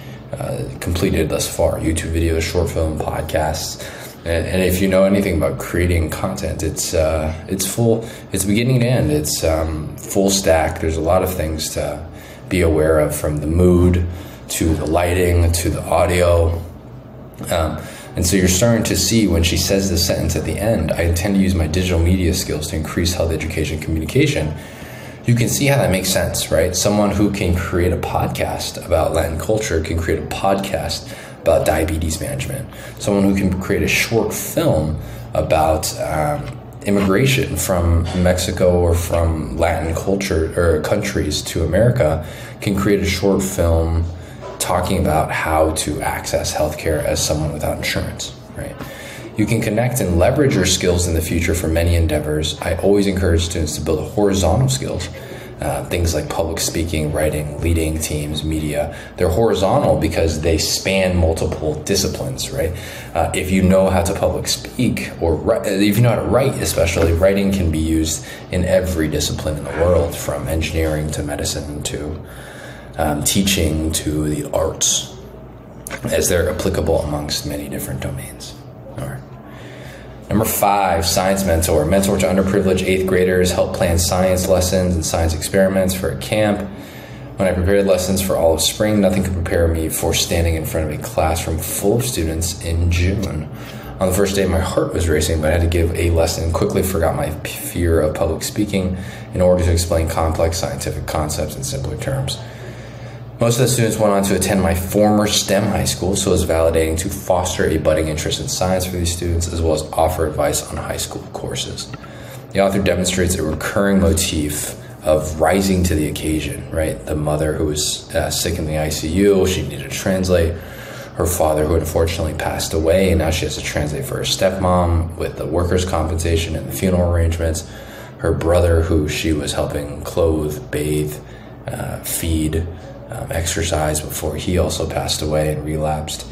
completed thus far: YouTube videos, short film, podcasts. And if you know anything about creating content, it's beginning to end. It's full stack. There's a lot of things to be aware of, from the mood to the lighting to the audio. And so you're starting to see when she says this sentence at the end, I intend to use my digital media skills to increase health education communication. You can see how that makes sense, right? Someone who can create a podcast about Latin culture can create a podcast about diabetes management. Someone who can create a short film about immigration from Mexico or from Latin culture or countries to America can create a short film talking about how to access healthcare as someone without insurance, right? You can connect and leverage your skills in the future for many endeavors. I always encourage students to build horizontal skills. Things like public speaking, writing, leading teams, media. They're horizontal because they span multiple disciplines, right? If you know how to public speak, or if you know how to write, especially, writing can be used in every discipline in the world, from engineering to medicine to teaching to the arts, as they're applicable amongst many different domains. All right. Number 5, science mentor. Mentor to underprivileged 8th graders, help plan science lessons and science experiments for a camp. When I prepared lessons for all of spring, nothing could prepare me for standing in front of a classroom full of students in June. On the first day, my heart was racing, but I had to give a lesson and quickly forgot my fear of public speaking in order to explain complex scientific concepts in simpler terms. Most of the students went on to attend my former STEM high school, so it was validating to foster a budding interest in science for these students, as well as offer advice on high school courses. The author demonstrates a recurring motif of rising to the occasion, right? The mother who was sick in the ICU, she needed to translate. Her father, who unfortunately passed away, and now she has to translate for her stepmom with the workers' compensation and the funeral arrangements. Her brother, who she was helping clothe, bathe, feed, exercise before he also passed away and relapsed.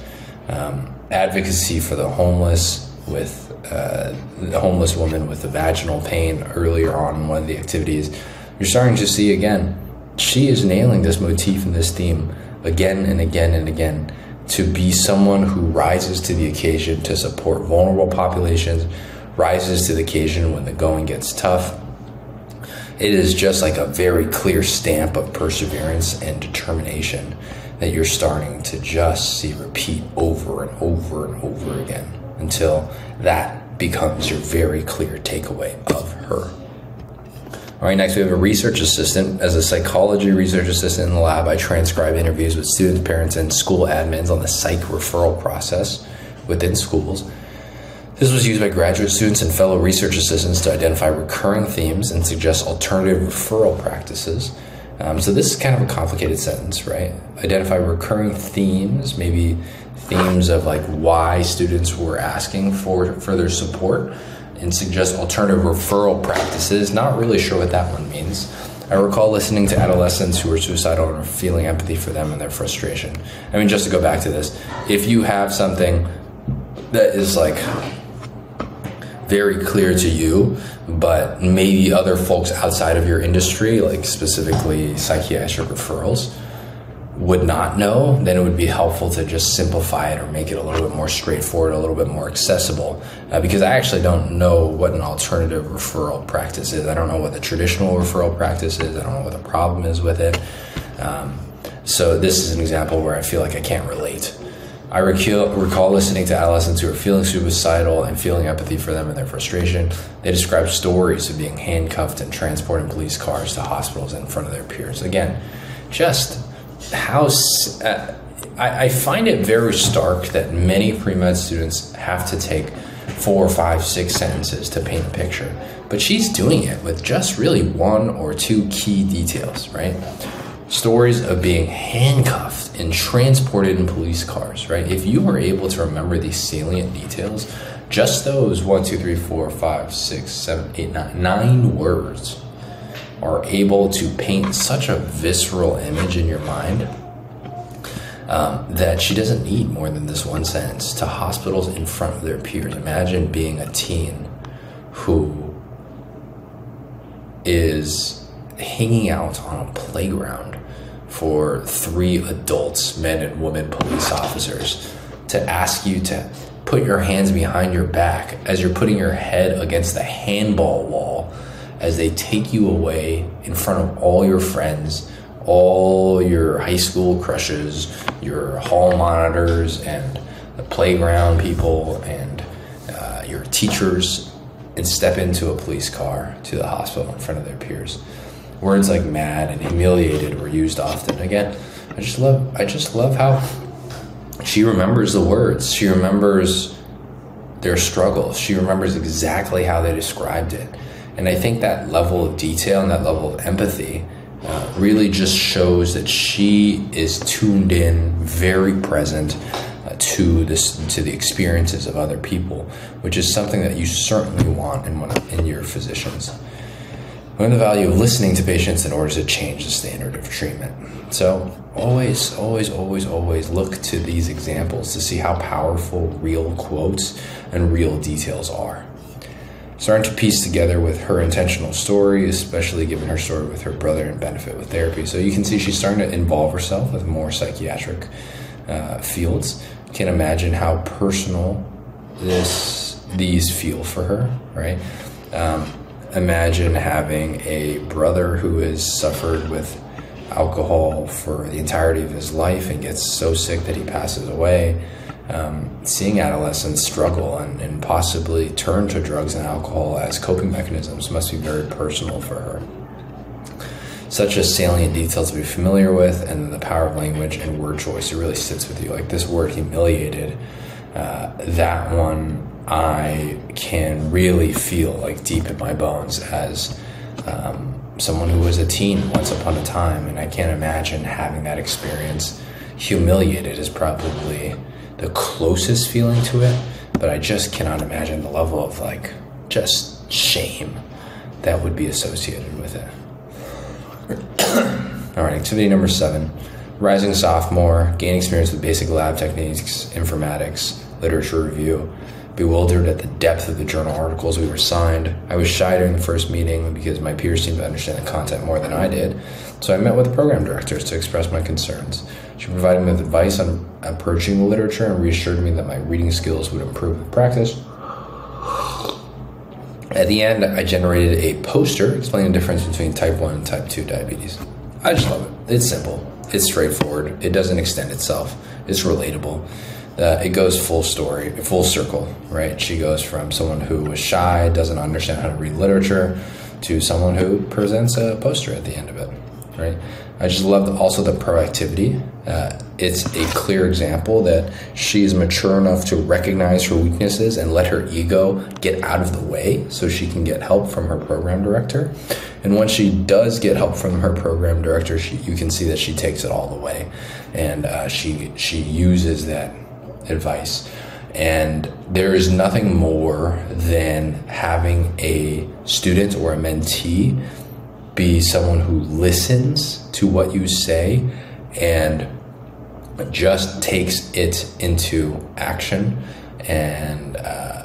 Advocacy for the homeless, with the homeless woman with the vaginal pain earlier on in one of the activities. You're starting to see, again, she is nailing this motif and this theme again and again and again, to be someone who rises to the occasion to support vulnerable populations, rises to the occasion when the going gets tough. It is just like a very clear stamp of perseverance and determination that you're starting to just see repeat over and over and over again until that becomes your very clear takeaway of her. All right, next we have a research assistant. As a psychology research assistant in the lab, I transcribe interviews with students, parents, and school admins on the psych referral process within schools. This was used by graduate students and fellow research assistants to identify recurring themes and suggest alternative referral practices. So this is kind of a complicated sentence, right? Identify recurring themes, maybe themes of like why students were asking for further support, and suggest alternative referral practices. Not really sure what that one means. I recall listening to adolescents who were suicidal and feeling empathy for them and their frustration. I mean, just to go back to this, if you have something that is like very clear to you, but maybe other folks outside of your industry, like specifically psychiatric referrals, would not know, then it would be helpful to just simplify it or make it a little bit more straightforward, a little bit more accessible, because I actually don't know what an alternative referral practice is. I don't know what the traditional referral practice is. I don't know what the problem is with it. So this is an example where I feel like I can't relate. I recall listening to adolescents who are feeling suicidal and feeling empathy for them and their frustration. They describe stories of being handcuffed and transported in police cars to hospitals in front of their peers. Again, just how I find it very stark that many pre-med students have to take 4, 5, 6 sentences to paint a picture. But she's doing it with just really one or two key details, right? Stories of being handcuffed and transported in police cars, right? If you were able to remember these salient details, just those 1, 2, 3, 4, 5, 6, 7, 8, 9 words are able to paint such a visceral image in your mind that she doesn't need more than this one sentence. To hospitals in front of their peers. Imagine being a teen who is hanging out on a playground for 3 adults, men and women police officers, to ask you to put your hands behind your back as you're putting your head against the handball wall as they take you away in front of all your friends, all your high school crushes, your hall monitors and the playground people and your teachers, and step into a police car to the hospital in front of their peers. Words like mad and humiliated were used often. Again, I just love how she remembers the words. She remembers their struggles. She remembers exactly how they described it. And I think that level of detail and that level of empathy really just shows that she is tuned in, very present to the experiences of other people, which is something that you certainly want in your physicians. Learn the value of listening to patients in order to change the standard of treatment. So always look to these examples to see how powerful real quotes and real details are. Starting to piece together with her intentional story, especially given her story with her brother and benefit with therapy. So you can see she's starting to involve herself with more psychiatric fields. You can imagine how personal these feel for her, right? Imagine having a brother who has suffered with alcohol for the entirety of his life and gets so sick that he passes away. Seeing adolescents struggle and possibly turn to drugs and alcohol as coping mechanisms must be very personal for her. Such a salient detail to be familiar with, and the power of language and word choice, it really sits with you. Like this word humiliated, that one I can really feel like deep in my bones as someone who was a teen once upon a time, and I can't imagine having that experience. Humiliated is probably the closest feeling to it, but I just cannot imagine the level of like just shame that would be associated with it. All right, activity number 7, rising sophomore, gain experience with basic lab techniques, informatics, literature review, bewildered at the depth of the journal articles we were assigned. I was shy during the first meeting because my peers seemed to understand the content more than I did, so I met with the program directors to express my concerns. She provided me with advice on approaching the literature and reassured me that my reading skills would improve with practice. At the end, I generated a poster explaining the difference between type 1 and type 2 diabetes. I just love it. It's simple. It's straightforward. It doesn't extend itself. It's relatable. It goes full circle, right? She goes from someone who was shy, doesn't understand how to read literature, to someone who presents a poster at the end of it, right? I just love also the proactivity. It's a clear example that she's mature enough to recognize her weaknesses and let her ego get out of the way so she can get help from her program director. And once she does get help from her program director, you can see that she takes it all the way, and she uses that advice. And there is nothing more than having a student or a mentee be someone who listens to what you say and just takes it into action and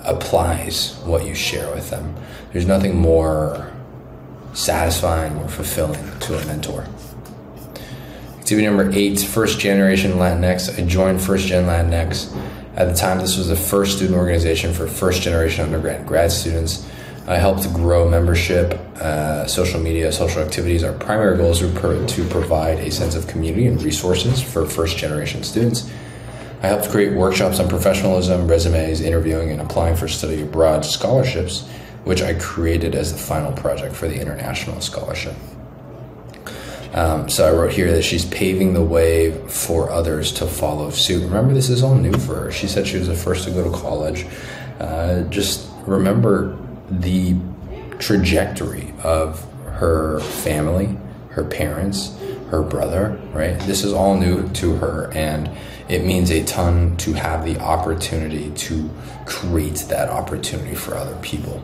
applies what you share with them. There's nothing more satisfying or fulfilling to a mentor. Activity number 8, first generation Latinx. I joined First Gen Latinx. At the time, this was the first student organization for first generation undergrad and grad students. I helped grow membership, social media, social activities. Our primary goals were to provide a sense of community and resources for first generation students. I helped create workshops on professionalism, resumes, interviewing, and applying for study abroad scholarships, which I created as the final project for the international scholarship. So I wrote here that she's paving the way for others to follow suit. Remember, this is all new for her. She said she was the first to go to college. Just remember the trajectory of her family, her parents, her brother, right? This is all new to her, and it means a ton to have the opportunity to create that opportunity for other people.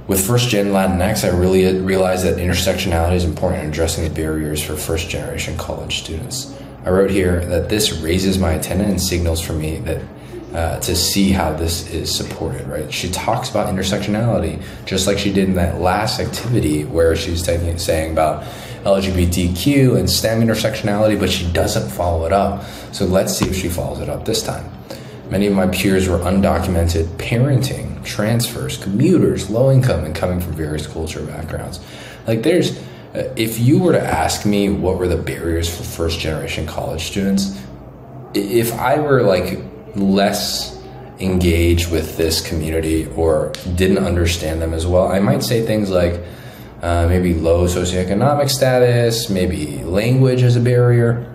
With First Gen Latinx, I really realized that intersectionality is important in addressing the barriers for first generation college students. I wrote here that this raises my antenna and signals for me that to see how this is supported, right? She talks about intersectionality just like she did in that last activity where she was saying about LGBTQ and STEM intersectionality, but she doesn't follow it up. So let's see if she follows it up this time. Many of my peers were undocumented, parenting, transfers, commuters, low income, and coming from various cultural backgrounds. Like if you were to ask me what were the barriers for first generation college students, if I were like less engaged with this community or didn't understand them as well, I might say things like maybe low socioeconomic status, maybe language as a barrier.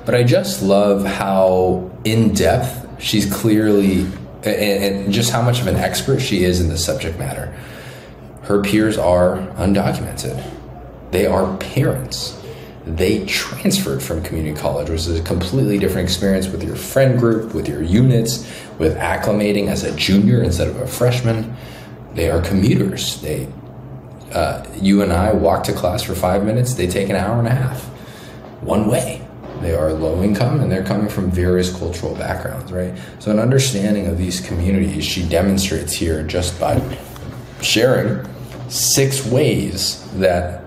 But I just love how in-depth she's clearly, and just how much of an expert she is in the subject matter. Her peers are undocumented. They are parents. They transferred from community college, which is a completely different experience with your friend group, with your units, with acclimating as a junior instead of a freshman. They are commuters. You and I walk to class for 5 minutes. They take an hour and a half, one way. They are low income and they're coming from various cultural backgrounds, right? So an understanding of these communities, she demonstrates here just by sharing 6 ways that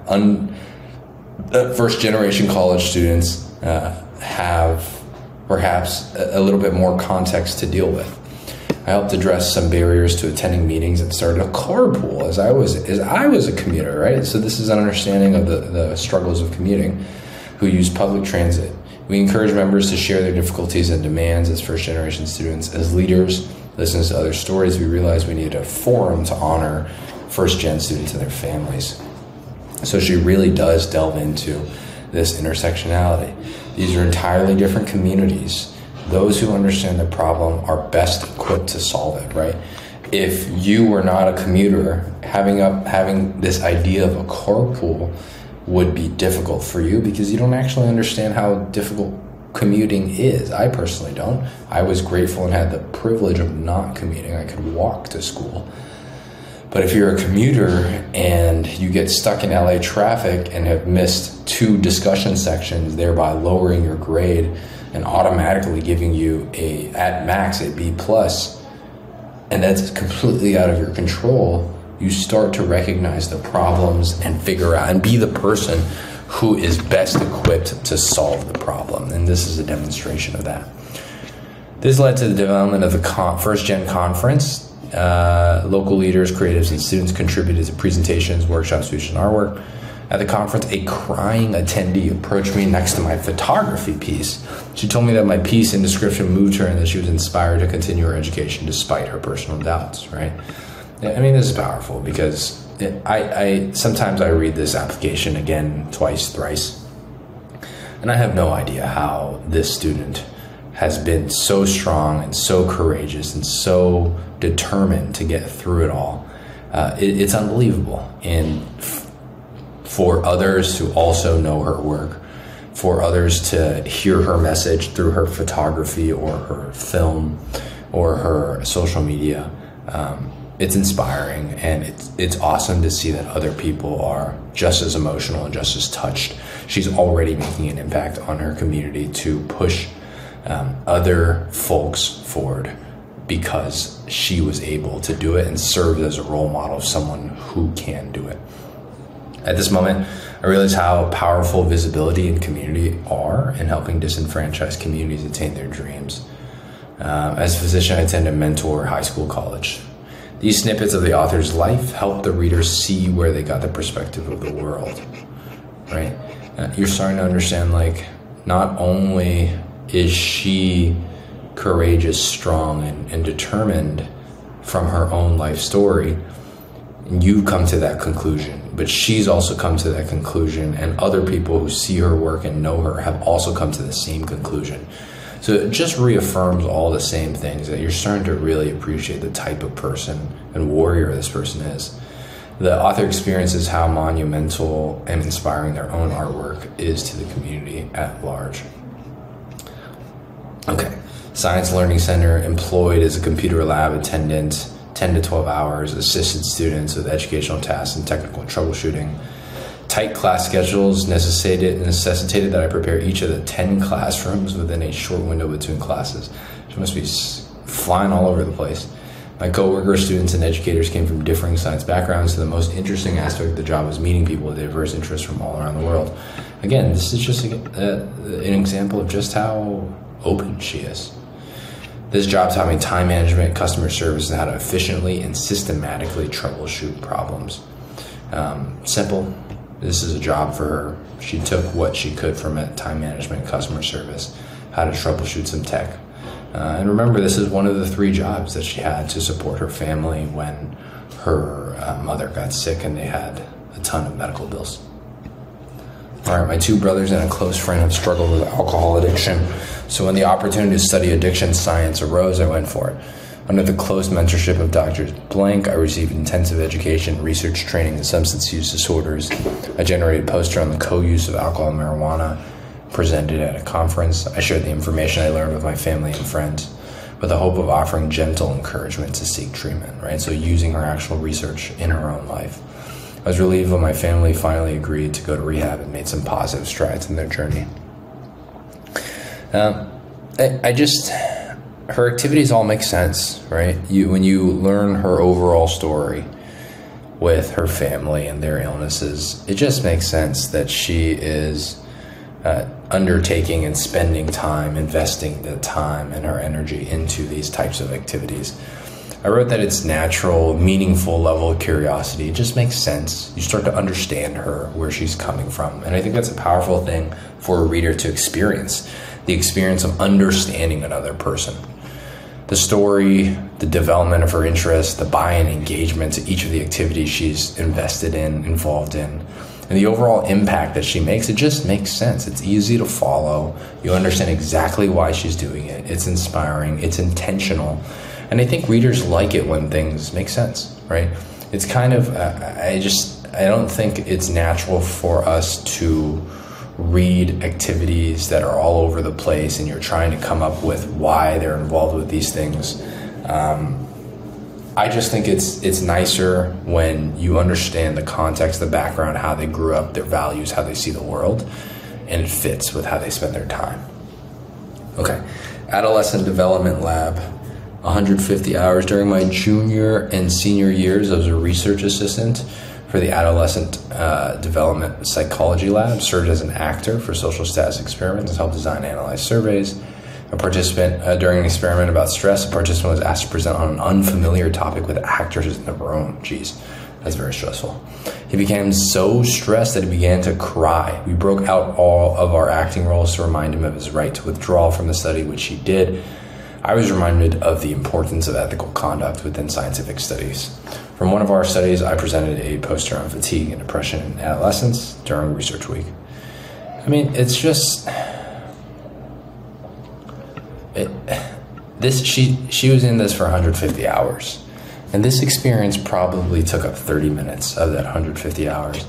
first generation college students have perhaps a little bit more context to deal with. I helped address some barriers to attending meetings and started a carpool as I was a commuter, right? So this is an understanding of the struggles of commuting, who use public transit. We encourage members to share their difficulties and demands as first generation students. As leaders, listens to other stories, we realized we needed a forum to honor first gen students and their families. So she really does delve into this intersectionality. These are entirely different communities. Those who understand the problem are best equipped to solve it, right? If you were not a commuter, having this idea of a carpool would be difficult for you because you don't actually understand how difficult commuting is. I personally don't. I was grateful and had the privilege of not commuting. I could walk to school. But if you're a commuter and you get stuck in LA traffic and have missed 2 discussion sections, thereby lowering your grade and automatically giving you at max a B+, and that's completely out of your control, you start to recognize the problems and figure out and be the person who is best equipped to solve the problem. And this is a demonstration of that. This led to the development of the First Gen Conference. Local leaders, creatives, and students contributed to presentations, workshops, speeches, and artwork. At the conference, a crying attendee approached me next to my photography piece. She told me that my piece and description moved her and that she was inspired to continue her education despite her personal doubts, right? I mean, this is powerful because sometimes I read this application again, twice, thrice, and I have no idea how this student has been so strong and so courageous and so determined to get through it all. It's unbelievable. And for others to also know her work, for others to hear her message through her photography or her film or her social media, it's inspiring, and it's awesome to see that other people are just as emotional and just as touched. She's already making an impact on her community to push other folks forward because she was able to do it and served as a role model of someone who can do it. At this moment, I realize how powerful visibility and community are in helping disenfranchised communities attain their dreams. As a physician, I tend to mentor high school, college. These snippets of the author's life help the readers see where they got the perspective of the world, right? You're starting to understand, like, not only is she courageous, strong, and determined from her own life story, and you come to that conclusion, but she's also come to that conclusion, and other people who see her work and know her have also come to the same conclusion. So it just reaffirms all the same things, that you're starting to really appreciate the type of person and warrior this person is. The author experiences how monumental and inspiring their own artwork is to the community at large. Okay, Science Learning Center employed as a computer lab attendant, 10 to 12 hours, assisted students with educational tasks and technical troubleshooting. Tight class schedules necessitated that I prepare each of the 10 classrooms within a short window between classes. She must be flying all over the place. My coworkers, students, and educators came from differing science backgrounds, so the most interesting aspect of the job was meeting people with diverse interests from all around the world. Again, this is just an example of just how open she is. This job taught me time management, customer service, and how to efficiently and systematically troubleshoot problems. Simple. This is a job for her. She took what she could from it: time management, customer service, how to troubleshoot some tech. And remember, this is one of the 3 jobs that she had to support her family when her mother got sick and they had a ton of medical bills. All right, my 2 brothers and a close friend have struggled with alcohol addiction. So when the opportunity to study addiction science arose, I went for it. Under the close mentorship of Dr. Blank, I received intensive education, research training in substance use disorders. I generated a poster on the co-use of alcohol and marijuana, presented at a conference. I shared the information I learned with my family and friends with the hope of offering gentle encouragement to seek treatment, right? So using her actual research in her own life. I was relieved when my family finally agreed to go to rehab and made some positive strides in their journey. Her activities all make sense, right? When you learn her overall story with her family and their illnesses, it just makes sense that she is undertaking and spending time, investing the time and her energy into these types of activities. I wrote that it's natural, meaningful level of curiosity. It just makes sense. You start to understand her, where she's coming from. And I think that's a powerful thing for a reader to experience, the experience of understanding another person. The story, the development of her interests, the buy-in engagement to each of the activities she's invested in, involved in, and the overall impact that she makes, it just makes sense. It's easy to follow. You understand exactly why she's doing it. It's inspiring. It's intentional. And I think readers like it when things make sense, right? It's kind of, I don't think it's natural for us to read activities that are all over the place and you're trying to come up with why they're involved with these things. I just think it's nicer when you understand the context, the background, how they grew up, their values, how they see the world, and it fits with how they spend their time. Okay, Adolescent Development Lab, 150 hours. During my junior and senior years, I was a research assistant for the Adolescent Development Psychology Lab, served as an actor for social status experiments, and helped design and analyze surveys. A participant, during an experiment about stress, a participant was asked to present on an unfamiliar topic with actors in the room. Jeez, that's very stressful. He became so stressed that he began to cry. We broke out all of our acting roles to remind him of his right to withdraw from the study, which he did. I was reminded of the importance of ethical conduct within scientific studies. From one of our studies, I presented a poster on fatigue and depression in adolescents during Research Week. I mean, it's just... She was in this for 150 hours. And this experience probably took up 30 minutes of that 150 hours.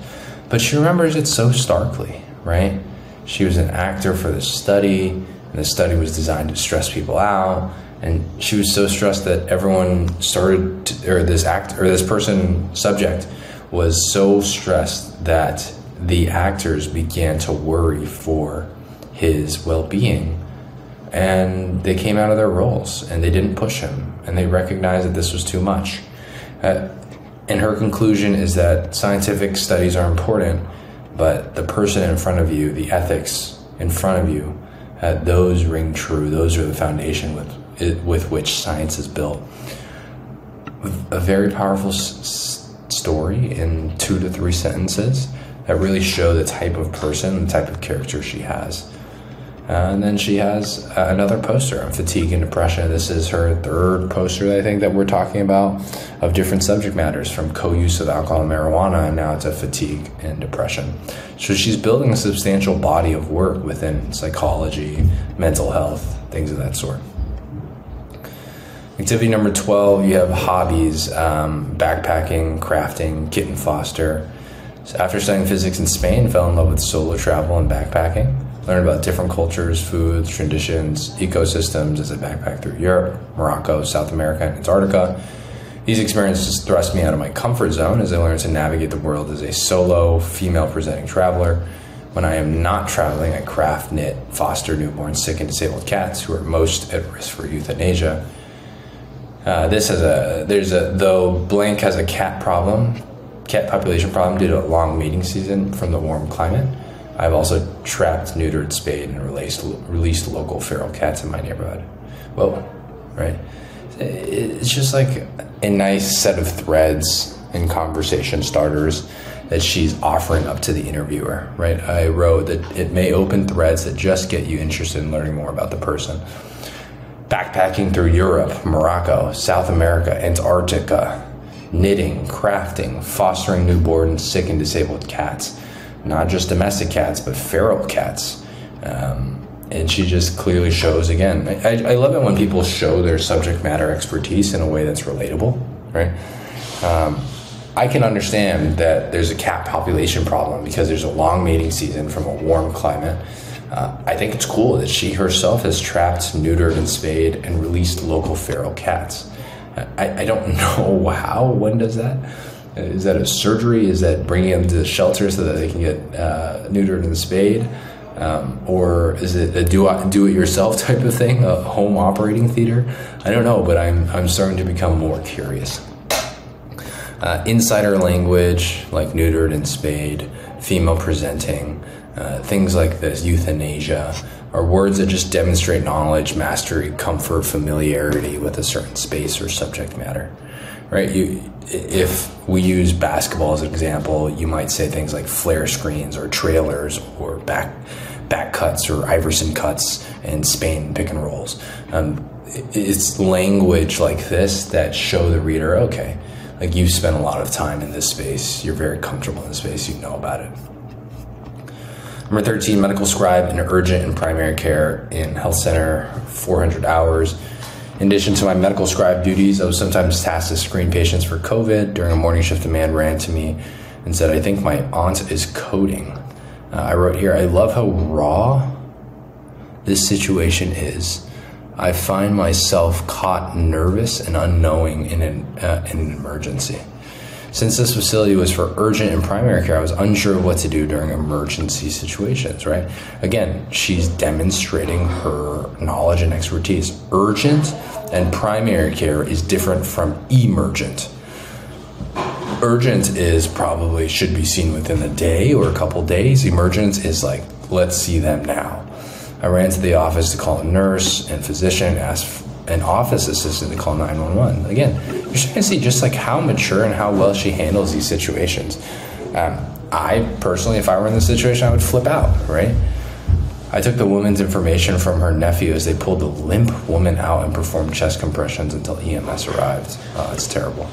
But she remembers it so starkly, right? She was an actor for this study, and the study was designed to stress people out. And she was so stressed that everyone started to, subject was so stressed that the actors began to worry for his well-being. And they came out of their roles and they didn't push him, and they recognized that this was too much. And her conclusion is that scientific studies are important, but the person in front of you, the ethics in front of you, those ring true. Those are the foundation with which science is built. A very powerful story in 2 to 3 sentences that really show the type of person, the type of character she has. And then she has another poster on fatigue and depression. This is her 3rd poster, I think, that we're talking about, of different subject matters, from co-use of alcohol and marijuana and now to fatigue and depression. So she's building a substantial body of work within psychology, mental health, things of that sort. Activity number 12, you have hobbies, backpacking, crafting, kitten foster. So after studying physics in Spain, fell in love with solo travel and backpacking. Learned about different cultures, foods, traditions, ecosystems as I backpacked through Europe, Morocco, South America, and Antarctica. These experiences thrust me out of my comfort zone as I learned to navigate the world as a solo, female-presenting traveler. When I am not traveling, I craft, knit, foster newborn, sick, and disabled cats who are most at risk for euthanasia. Though blank has a cat population problem due to a long mating season from the warm climate, I've also trapped, neutered, spayed, and released local feral cats in my neighborhood. Whoa, right? It's just like a nice set of threads and conversation starters that she's offering up to the interviewer, right? I wrote that it may open threads that just get you interested in learning more about the person. Backpacking through Europe, Morocco, South America, Antarctica, knitting, crafting, fostering newborn, sick, and disabled cats. Not just domestic cats, but feral cats. And she just clearly shows, again, I love it when people show their subject matter expertise in a way that's relatable, right? I can understand that there's a cat population problem because there's a long mating season from a warm climate. I think it's cool that she herself has trapped, neutered, and spayed and released local feral cats. I don't know how one does that. Is that a surgery? Is that bringing them to the shelter so that they can get neutered and spayed? Or is it a do-it-yourself type of thing, a home operating theater? I don't know, but I'm starting to become more curious. Insider language, like neutered and spayed, female presenting, things like this, euthanasia, are words that just demonstrate knowledge, mastery, comfort, familiarity with a certain space or subject matter, right? If we use basketball as an example, you might say things like flare screens or trailers or back cuts or Iverson cuts and Spain pick and rolls. It's language like this that show the reader, okay, like you've spent a lot of time in this space, you're very comfortable in this space, you know about it. Number 13, medical scribe in urgent and primary care in health center, 400 hours. In addition to my medical scribe duties, I was sometimes tasked to screen patients for COVID. During a morning shift, a man ran to me and said, I think my aunt is coding. I wrote here, I love how raw this situation is. I find myself caught nervous and unknowing in an emergency. Since this facility was for urgent and primary care, I was unsure of what to do during emergency situations, right? Again, she's demonstrating her knowledge and expertise. Urgent and primary care is different from emergent. Urgent is probably should be seen within a day or a couple days. Emergent is like, let's see them now. I ran to the office to call a nurse and physician, asked an office assistant to call 911. Again, you're starting to see just like how mature and how well she handles these situations. I personally, if I were in this situation, I would flip out, right? I took the woman's information from her nephew as they pulled the limp woman out and performed chest compressions until EMS arrived. It's terrible.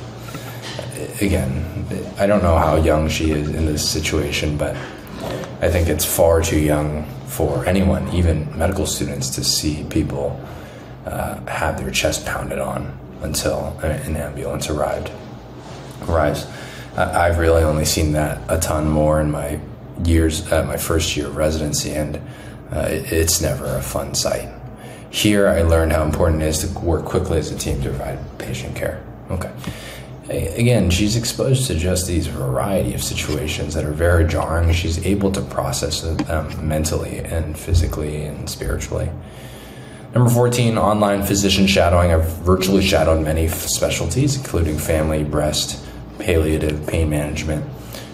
Again, I don't know how young she is in this situation, but I think it's far too young for anyone, even medical students, to see people have their chest pounded on until an ambulance arrives. I've really only seen that a ton more in my years, my first year of residency, and it's never a fun sight. Here, I learned how important it is to work quickly as a team to provide patient care. Okay. Again, she's exposed to just these variety of situations that are very jarring. She's able to process them mentally and physically and spiritually. Number 14, online physician shadowing. I've virtually shadowed many specialties, including family, breast, palliative, pain management,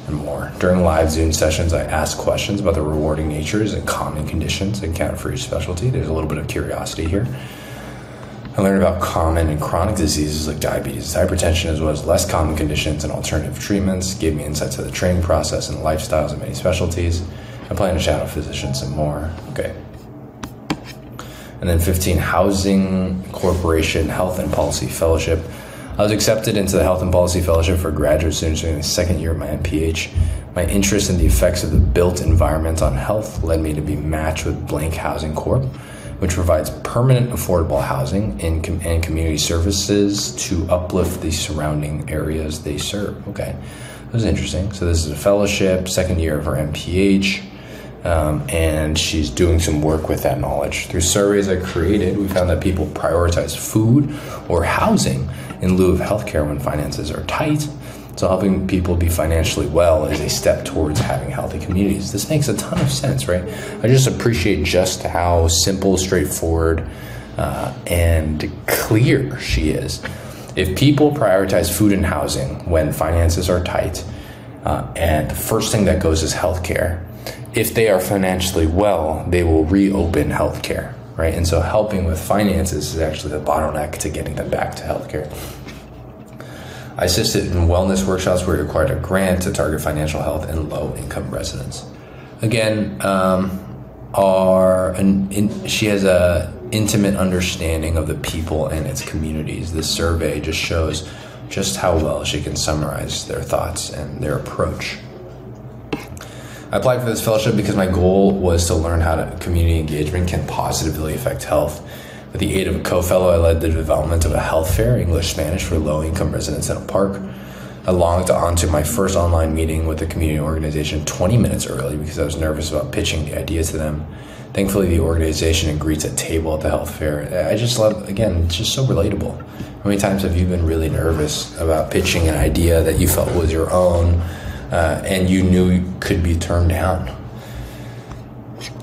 and more. During live Zoom sessions, I ask questions about the rewarding natures and common conditions encountered for each specialty. There's a little bit of curiosity here. I learned about common and chronic diseases like diabetes, hypertension, as well as less common conditions and alternative treatments. Gave me insights to the training process and lifestyles of many specialties. I plan to shadow physicians and more. Okay. And then 15, Housing Corporation Health and Policy Fellowship. I was accepted into the Health and Policy Fellowship for graduate students during the second year of my MPH. My interest in the effects of the built environment on health led me to be matched with Blank Housing Corp. which provides permanent affordable housing and community services to uplift the surrounding areas they serve. Okay, that was interesting. So this is a fellowship, second year of her MPH, and she's doing some work with that knowledge. Through surveys I created, we found that people prioritize food or housing in lieu of healthcare when finances are tight. So helping people be financially well is a step towards having healthy communities. This makes a ton of sense, right? I just appreciate just how simple, straightforward, and clear she is. If people prioritize food and housing when finances are tight, and the first thing that goes is healthcare, if they are financially well, they will reopen healthcare, right? And so helping with finances is actually the bottleneck to getting them back to healthcare. I assisted in wellness workshops where we required a grant to target financial health in low-income residents. Again, she has a intimate understanding of the people and its communities. This survey just shows just how well she can summarize their thoughts and their approach. I applied for this fellowship because my goal was to learn how community engagement can positively affect health. With the aid of a co-fellow, I led the development of a health fair, English-Spanish, for low-income residents in a park. I logged on to my first online meeting with the community organization 20 minutes early because I was nervous about pitching the idea to them. Thankfully, the organization agreed to table at the health fair. I just love, again, it's just so relatable. How many times have you been really nervous about pitching an idea that you felt was your own and you knew could be turned down?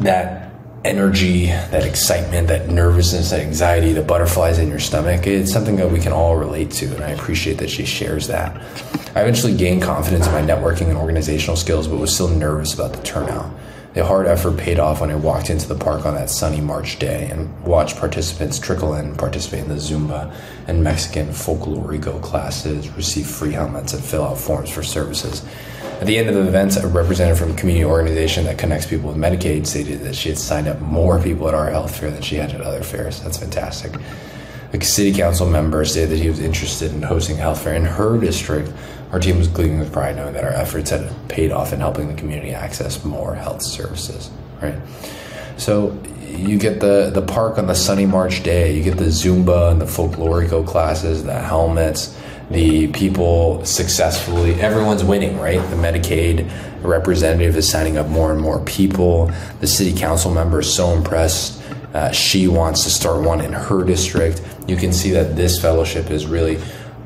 That energy, that excitement, that nervousness, that anxiety, the butterflies in your stomach, it's something that we can all relate to, and I appreciate that she shares that. I eventually gained confidence in my networking and organizational skills, but was still nervous about the turnout. The hard effort paid off when I walked into the park on that sunny March day and watched participants trickle in and participate in the Zumba and Mexican folklorico classes, receive free helmets, and fill out forms for services. At the end of the event, a representative from a community organization that connects people with Medicaid stated that she had signed up more people at our health fair than she had at other fairs. That's fantastic. A city council member stated that he was interested in hosting a health fair in her district. Our team was gleaming with pride knowing that our efforts had paid off in helping the community access more health services, right? So you get the park on the sunny March day, you get the Zumba and the folklorico classes, the helmets, the people successfully, everyone's winning, right? The Medicaid representative is signing up more and more people. The city council member is so impressed. She wants to start one in her district. You can see that this fellowship is really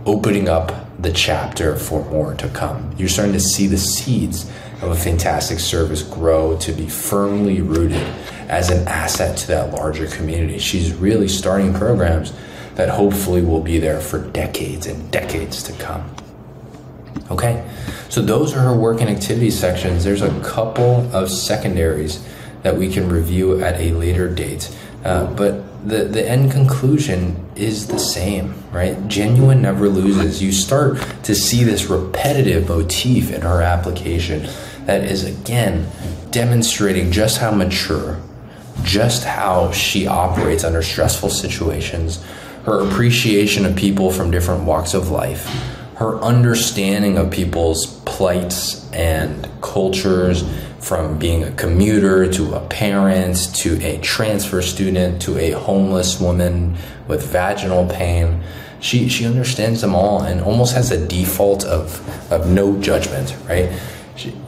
opening up the chapter for more to come. You're starting to see the seeds of a fantastic service grow to be firmly rooted as an asset to that larger community. She's really starting programs that hopefully will be there for decades and decades to come. Okay, so those are her work and activities sections. There's a couple of secondaries that we can review at a later date, but the end conclusion is the same, right? Genuine never loses. You start to see this repetitive motif in her application that is, again, demonstrating just how mature, just how she operates under stressful situations, her appreciation of people from different walks of life, her understanding of people's plights and cultures, from being a commuter to a parent to a transfer student to a homeless woman with vaginal pain. She understands them all and almost has a default of no judgment, right?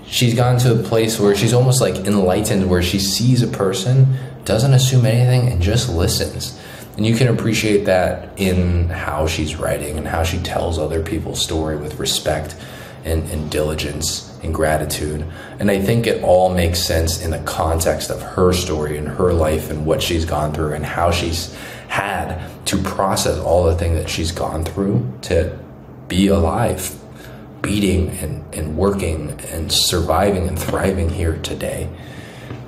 She's gotten to a place where she's almost like enlightened, where she sees a person, doesn't assume anything, and just listens. And you can appreciate that in how she's writing and how she tells other people's story with respect and diligence and gratitude. And I think it all makes sense in the context of her story and her life and what she's gone through and how she's had to process all the things that she's gone through to be alive, beating and working and surviving and thriving here today.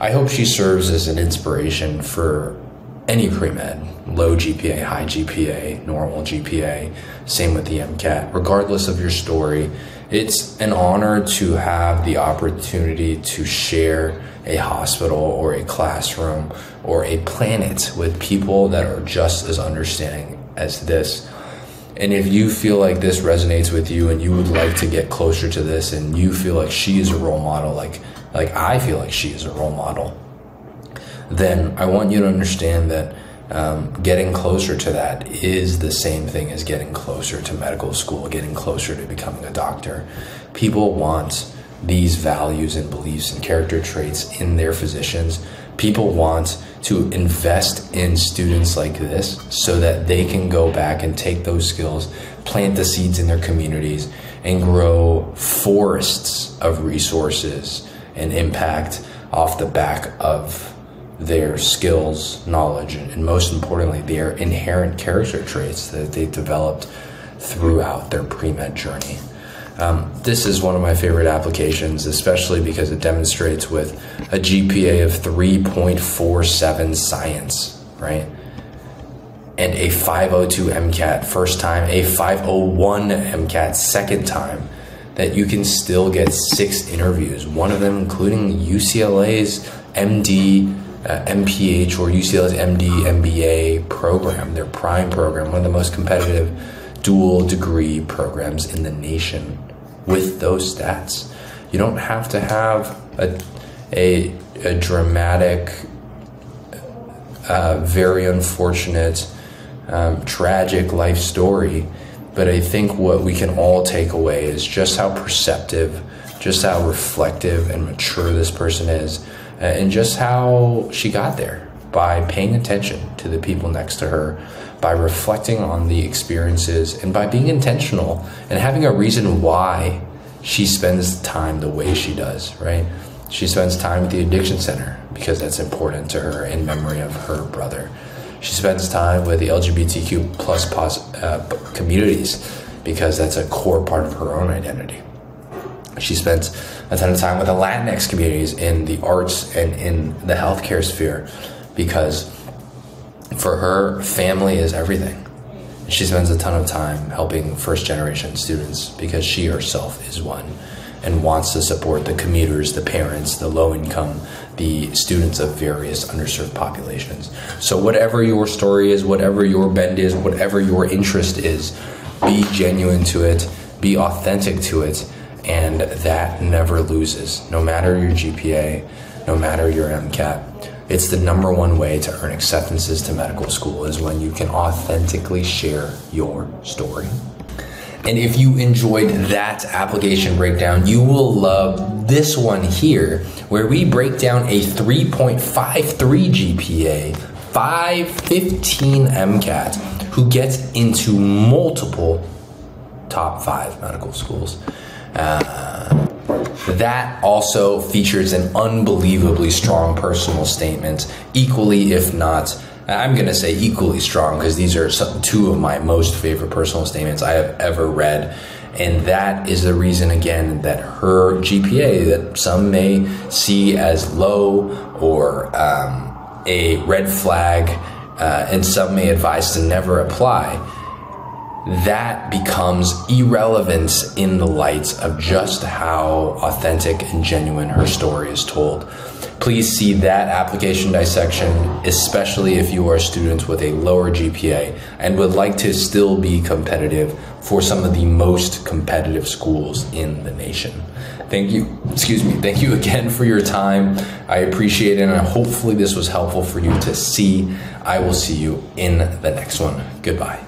I hope she serves as an inspiration for any pre-med, low GPA, high GPA, normal GPA, same with the MCAT. Regardless of your story, it's an honor to have the opportunity to share a hospital or a classroom or a planet with people that are just as understanding as this. And if you feel like this resonates with you and you would like to get closer to this and you feel like she is a role model, like I feel like she is a role model, then I want you to understand that getting closer to that is the same thing as getting closer to medical school, getting closer to becoming a doctor. People want these values and beliefs and character traits in their physicians. People want to invest in students like this so that they can go back and take those skills, plant the seeds in their communities, and grow forests of resources and impact off the back of their skills, knowledge, and most importantly, their inherent character traits that they developed throughout their pre-med journey. This is one of my favorite applications, especially because it demonstrates with a GPA of 3.47 science, right? And a 502 MCAT first time, a 501 MCAT second time, that you can still get 6 interviews, one of them including UCLA's MD, MPH, or UCLA's MD, MBA program, their prime program, one of the most competitive dual degree programs in the nation. With those stats, you don't have to have a dramatic, very unfortunate, tragic life story. But I think what we can all take away is just how perceptive, just how reflective and mature this person is, and just how she got there by paying attention to the people next to her, by reflecting on the experiences, and by being intentional and having a reason why she spends time the way she does, right? She spends time at the addiction center because that's important to her in memory of her brother. She spends time with the LGBTQ plus communities because that's a core part of her own identity. She spends a ton of time with the Latinx communities in the arts and in the healthcare sphere because for her, family is everything. She spends a ton of time helping first-generation students because she herself is one and wants to support the commuters, the parents, the low-income, the students of various underserved populations. So whatever your story is, whatever your bend is, whatever your interest is, be genuine to it, be authentic to it, and that never loses. No matter your GPA, no matter your MCAT, it's the #1 way to earn acceptances to medical school is when you can authentically share your story. And if you enjoyed that application breakdown, you will love this one here, where we break down a 3.53 GPA, 515 MCAT, who gets into multiple top 5 medical schools. That also features an unbelievably strong personal statement, equally, if not, I'm going to say equally strong, because these are 2 of my most favorite personal statements I have ever read. And that is the reason, again, that her GPA, that some may see as low or a red flag, and some may advise to never apply, that becomes irrelevant in the light of just how authentic and genuine her story is told. Please see that application dissection, especially if you are students with a lower GPA and would like to still be competitive for some of the most competitive schools in the nation. Thank you again for your time. I appreciate it, and hopefully this was helpful for you to see. I will see you in the next one. Goodbye.